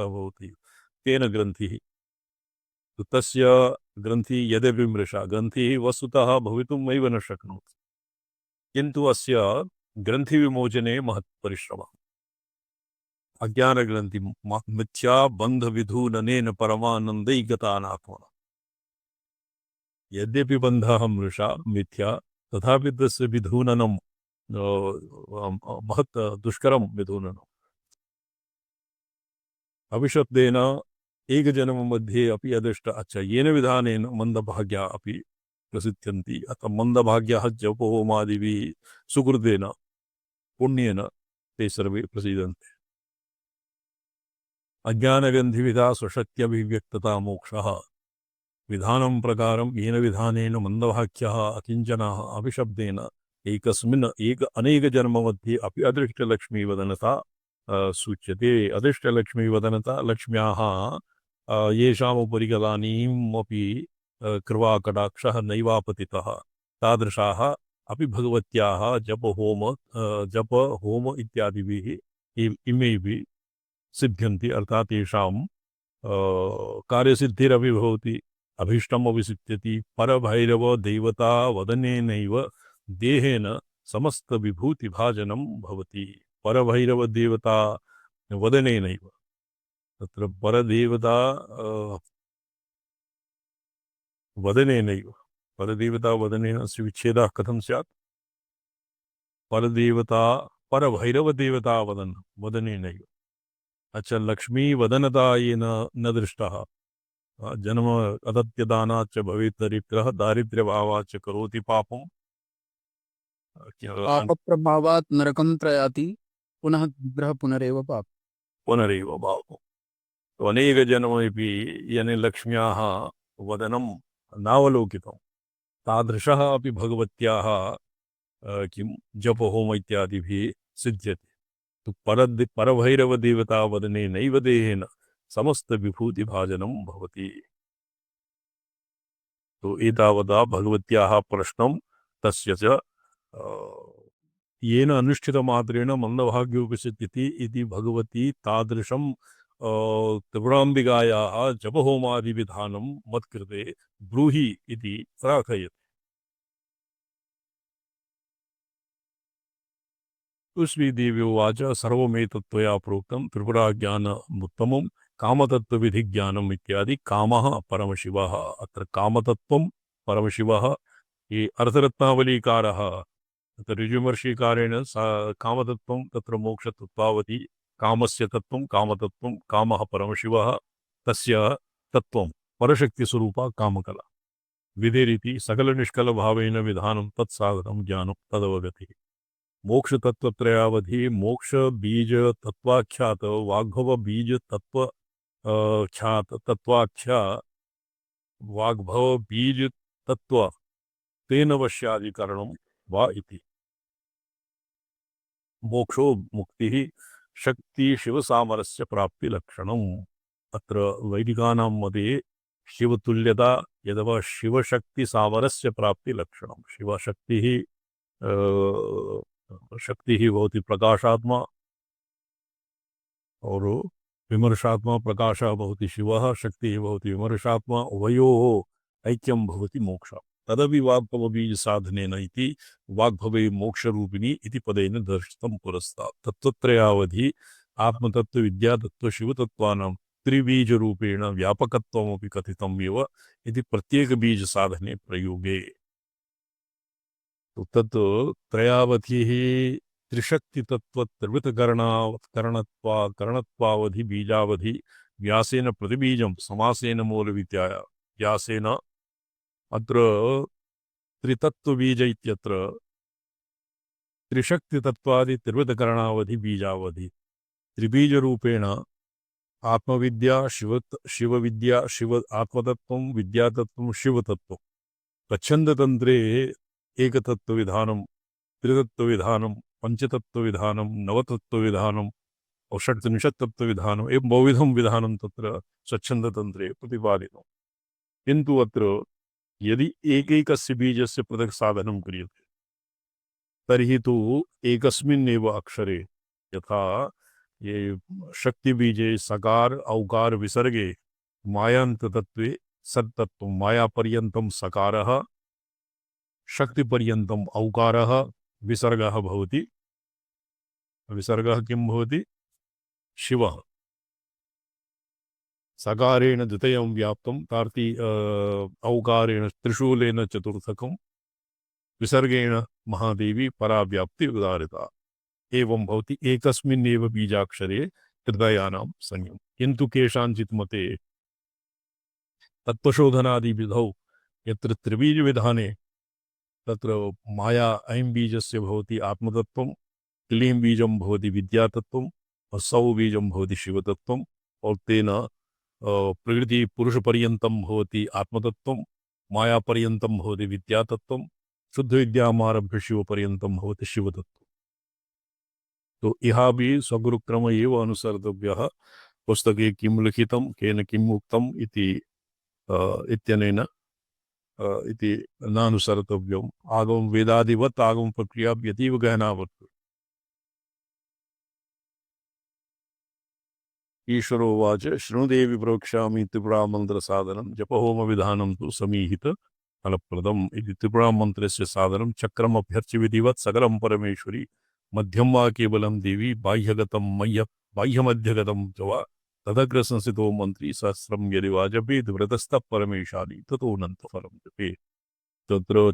भवति तेन ग्रन्थिः तो तस्य ग्रन्थि यद्यपि मृषा ग्रन्थिः वस्तुतः भवितुम् एव न शक्नोति किन्तु अस्य ग्रन्थिविमोचने महत् परिश्रमः अज्ञानग्रन्थि मिथ्या बन्धविधूननेन परमानन्दैगतानात्मना यद्यपि बन्धः मृषा मिथ्या तथापि तस्य विधूननं महत् दुष्करं विधूननम् अभिशब्देन एकजन्ममध्ये अपि अदृष्ट अच्छा येन विधानेन मन्दभाग्या अपि प्रसिद्ध्यन्ति अतः मन्दभाग्याः जपहोमादिभिः सुकृतेन पुण्येन ते सर्वे प्रसीदन्ते अज्ञानगन्धिविधा स्वशक्त्यभिव्यक्तता मोक्षः विधानं प्रकारं येन विधानेन मन्दभाग्याः अकिञ्चनाः अभिशब्देन एकस्मिन् अनेकजन्ममध्ये अपि अदृष्टलक्ष्मीवदनता सूच्यते अदृष्टलक्ष्मीवदनता लक्ष्म्याः येषामुपरि गदानीमपि कृपाकटाक्षः नैवापतितः तादृशाः अपि भगवत्याः जप होम इत्यादिभिः इमेभिः सिद्ध्यन्ति अर्थात् तेषां कार्यसिद्धिरपि भवति अभीष्टमपि सिद्ध्यति परभैरव देवता वदनेनैव देहेन समस्तविभूतिभाजनं भवति परभैरव देवता वदनेनैव तत्र परदेवता वदनेनैव परदेवता वदनेन अस्य विच्छेदः कथं स्यात् परदेवता परभैरवदेवता वदनेनैव अच्छा लक्ष्मी वदनता येन न दृष्टः जन्म अदत्यदानाच्च भवेत् दरिद्रः दारिद्र्यभावाच्च करोति पापं पापप्रभावात् नरकं प्रयाति पुनः ग्रह पुनरेव पाप पुनरेव पापम् तो अनेक जन्मपि यने लक्ष्म्याः वदनं नावलोकितं तादृशः अपि भगवत्याः किं जपहोम इत्यादिभिः सिद्ध्यते तो परभैरवदेवता वदनेनैव देहेन समस्तविभूतिभाजनं भवति तो एतावता भगवत्याः प्रश्नं तस्य च येन अनुष्ठितमात्रेण मन्दभाग्योपसिद्ध्यति इति भगवती तादृशं त्रिपुराम्बिकायाः जपहोमादिविधानं मत्कृते ब्रूहि इति प्रार्थयति श्रीदेवी उवाच सर्वमेतत्त्वया प्रोक्तं त्रिपुराज्ञानमुत्तमं कामतत्त्वविधिज्ञानम् इत्यादि कामः परमशिवः अत्र कामतत्त्वं परमशिवः ये अर्थरत्नावलीकारः तत्र ऋजुमर्षिकारेण कामतत्त्वं तत्र मोक्षतत्त्वावधि कामस्य तत्त्वं कामतत्त्वं कामः परमशिवः तस्य तत्त्वं परशक्तिस्वरूपा कामकला विधिरिति सकलनिष्कलभावेन विधानं तत्साधनं ज्ञानं तदवगतिः मोक्षतत्त्वत्रयावधि मोक्ष बीज तत्वाख्यात वाग्भव बीज तत्व ख्यात तत्वाख्या वाग्भव बीज तत्व तेन वश्यादिकरणं वा इति मोक्षो मुक्तिः शक्ति शिवसामरस्य प्राप्ति लक्षणम् अत्र वैदिकानां मते शिवतुल्यता यदवा शिवशक्ति सामरस्य प्राप्ति लक्षणं शिवशक्तिः शक्ति ही भवति प्रकाशात्मा और विमर्शात्मा प्रकाश भवति शिवः शक्ति भवति विमर्शात्मा उभयोः ऐक्यं भवति मोक्ष तदपि वाग्भवबीज साधनेन इति वाग्भवे मोक्षरूपिणी इति पदेन दर्शितं पुरस्तात् तत्त्वत्रयावधि आत्मतत्त्व विद्यातत्त्व शिवतत्त्वानां त्रिबीजरूपेण व्यापकत्वमपि कथितम् एव इति प्रत्येकबीज साधने प्रयोगे तत् त्रयावधिः त्रिशक्तितत्त्वत्रिवृतकरणत्वावधि बीजावधि व्यासेन प्रतिबीजं समासेन मूलविद्याया व्यासेन अत्र त्रितत्त्वबीज इत्यत्र त्रिशक्तितत्त्वादि त्रिवृतकरणावधि बीजावधि त्रिबीजरूपेण आत्मविद्या शिवविद्या शिव आत्मतत्त्वं विद्यातत्त्वं शिवतत्त्वं प्रच्छन्दतन्त्रे एकतत्त्वविधानं त्रितत्त्वविधानं पञ्चतत्त्वविधानं नवतत्त्वविधानं और षट्त्रिंशत्तत्त्वविधानम् एवं बहुविधं विधानं तत्र स्वच्छन्दतन्त्रे प्रतिपादितं किन्तु अत्र यदि एकैकस्य बीजस्य पृथक् साधनं क्रियते तर्हि तु एकस्मिन्नेव अक्षरे यथा ये शक्तिबीजे सकार औकार विसर्गे मायान्ततत्त्वे सत्तत्त्वं मायापर्यन्तं सकारः शक्तिपर्यन्तम् औकारः विसर्गः भवति। विसर्गः किं भवति? शिवः। सकारेण द्वितीयं व्याप्तं औकारेण त्रिशूलेन चतुर्थकं विसर्गेण महादेवी पराव्याप्ति उदारिता। एवं भवति एकस्मिन्नेव बीजाक्षरे हृदयानां संयम। किन्तु केषाञ्चित् मते तत्त्वशोधनादिविधौ यत्र त्रिबीजविधाने तत्र माया ऐं बीजस्य भवति आत्मतत्त्वं, क्लीं बीजं भवति विद्यातत्त्वं और सौ बीजं भवति शिवतत्त्वम् और तेन प्रकृति पुरुषपर्यन्तं भवति आत्मतत्त्वं, मायापर्यन्तं भवति विद्यातत्त्वं, शुद्धविद्यामारभ्य शिवपर्यन्तं भवति शिवतत्त्वम्। तो इहा भी स्वगुरुक्रम एव अनुसर्तव्यः। पुस्तके किं लिखितं केन किम् उक्तम् इति इत्यनेन इति नानुसर्तव्यम्। आगम वेदादिवत् आगम प्रक्रिया यतीव गहना वर्तते। ईश्वरोवाच शृणुदेवि प्रोक्ष्यामि त्रिपुरामन्त्रसाधनं जपहोमविधानं तु समीहित फलप्रदम् इति। त्रिपुरामन्त्रस्य साधनं चक्रमभ्यर्च्य विधिवत् सकलं परमेश्वरी मध्यं वा केवलं देवी बाह्यमध्यगतं च वा तदग्र संस्थितो मंत्री सहस्रं यदि वा जपेत् व्रतस्तः परमेशानि ततोऽनन्तफलं जपेत्। तत्र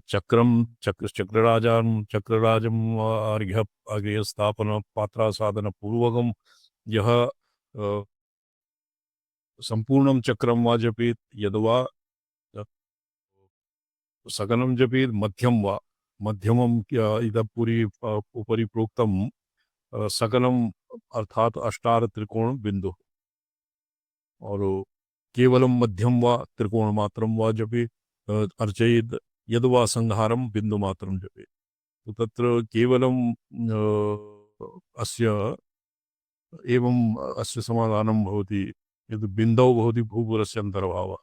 चक्रराजम् अर्घ्यस्थापन पात्रासाधन पूर्वकं यः संपूर्णं चक्रं वा जपेत् यद्वा सकलं जपेत् मध्यमं इतः पूरी उपरि प्रोक्तं सकलम अर्थात अष्टार त्रिकोण बिंदु और केवलम मध्यम वा त्रिकोण मात्रम वा जपे अर्चयेत् यद्वा संहारम बिंदु मात्रम जपे। तो तत्र केवलम अस्य एवं अस्य समाधानं भवति यद् बिन्दौ भवति भूपुरस्य अन्तर्भावः।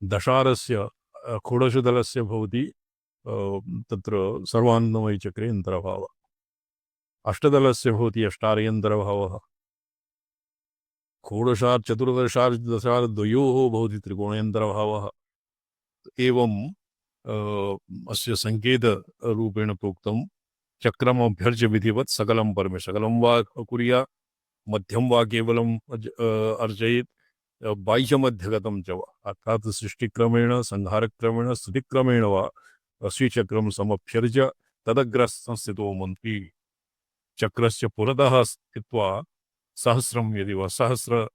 दशारस्य षोडशदलस्य भवति तत्र सर्वान्नमयचक्रे अन्तर्भावः। अष्टदलस्य भवति अष्टार्यन्तर्भावः। षोडशात् चतुर्दशात् दशात् द्वयोः भवति त्रिकोणेऽन्तर्भावः। एवं अस्य संकेतरूपेण प्रोक्तं चक्रमभ्यर्च्य विधिवत् सकलं परमे सकलं वा कुर्यात् मध्यं वा केवलम् अर्चयेत् बाह्यमध्यगतं च वा अर्थात् सृष्टिक्रमेण संहारक्रमेण स्थितिक्रमेण वा श्रीचक्रं समभ्यर्च्य तदग्रसंस्थितो मंत्री चक्रस्य पुरतः स्थित्वा सहस्रं यदि वा सहस्र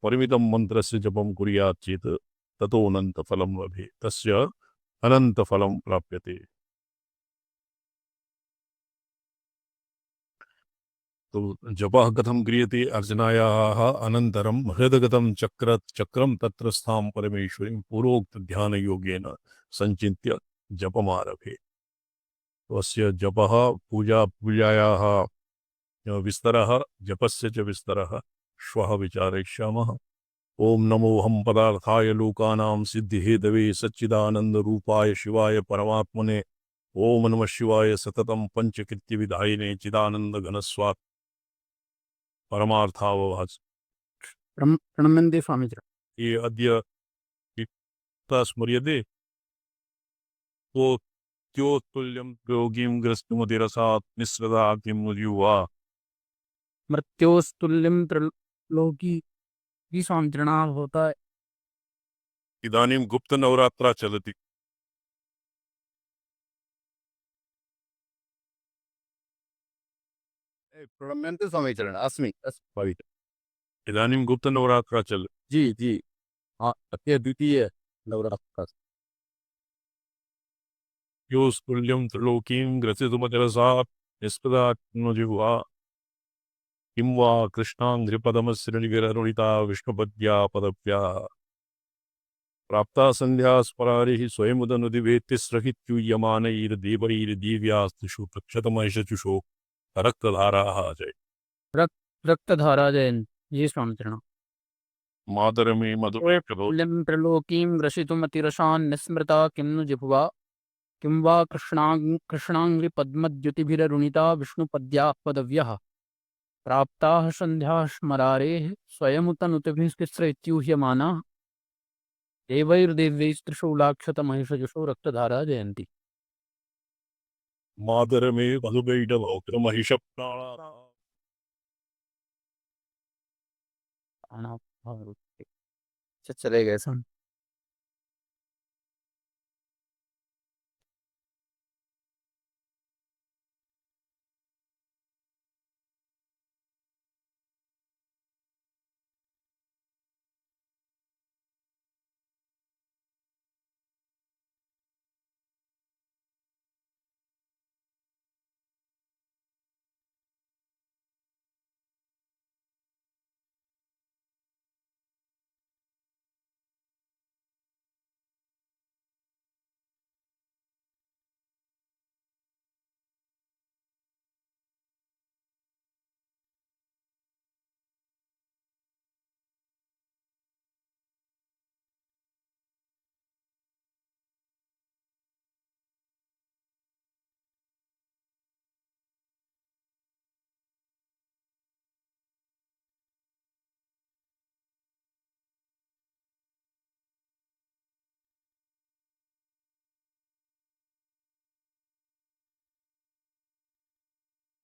परिमितं मंत्रस्य जपं कुर्यात् चेत् ततो अनन्तफलं लभेत्। तस्य अनन्तफलं प्राप्यते। तो जपः कथं क्रियते? अर्चनायाः अनन्तरं हृदगतं चक्रं तत्रस्थां परमेश्वरीं पूर्वोक्त ध्यानयोगेन संचिन्त्य जपमारभे। तो अस्य जपः पूजायाः विस्तरः जपस्य च विस्तरः श्वः विचारयिष्यामः। ओम नमोऽहं पदार्थाय लोकानां सिद्धिहेतवे सच्चिदानन्दरूपाय शिवाय परमात्मने ओम नमः शिवाय सततं पंचकृत्यविधायिने चिदानन्दघनस्वात् परमार्थावभास। प्रणम्यन्ते स्वामीजी। ये अद्य स्मर्यते तो त्योत्तुल्यं योगीं ग्रस्तुमतिरसात् निःसृता किं युवा मृत्योस्तुल्यं त्रिलोकी की स्वामित्रणा होता है। इदानीं गुप्त नवरात्रा चलति। प्रणम्यन्ते स्वामीचरण अस्मि इदानीं गुप्त नवरात्रा चल जी जी हाँ अद्य द्वितीय नवरात्र योस्तुल्यं त्रिलोकीं ग्रसितुमतिरसात् निःस्पृता किं जिह्वा किं वा कृष्णाङ्घ्रिपदमश्रीनिगिररुणिता विष्णुपद्या पदव्या प्राप्ता संध्या स्मरारिः स्वयमुदनुदिवेत्तिस्रहित्यूयमानैर्देवैर्दिव्यास्तिषु प्रक्षतमहिषचुषो रक्तधाराः जय। रक्तधारा जयन जी स्वामिचरण। मातरमे मधुमे प्रभो तुल्यं त्रिलोकीं रसितुमतिरशान् निस्मृता किं नु जिह्वा किं वा कृष्णाङ्घ्रिपद्मद्युतिभिररुणिता विष्णुपद्याः पदव्यः प्राप्ताः सन्ध्याः स्मरारेः स्वयमुतनुतिभिस्तिस्र इत्यूह्यमानाः देवैर्देव्यैस्त्रिशूलाक्षतमहिषजुषो रक्तधारा जयन्ति। मातरमे मधुमैडभौक्रमहिषप्राणा चले गए सन।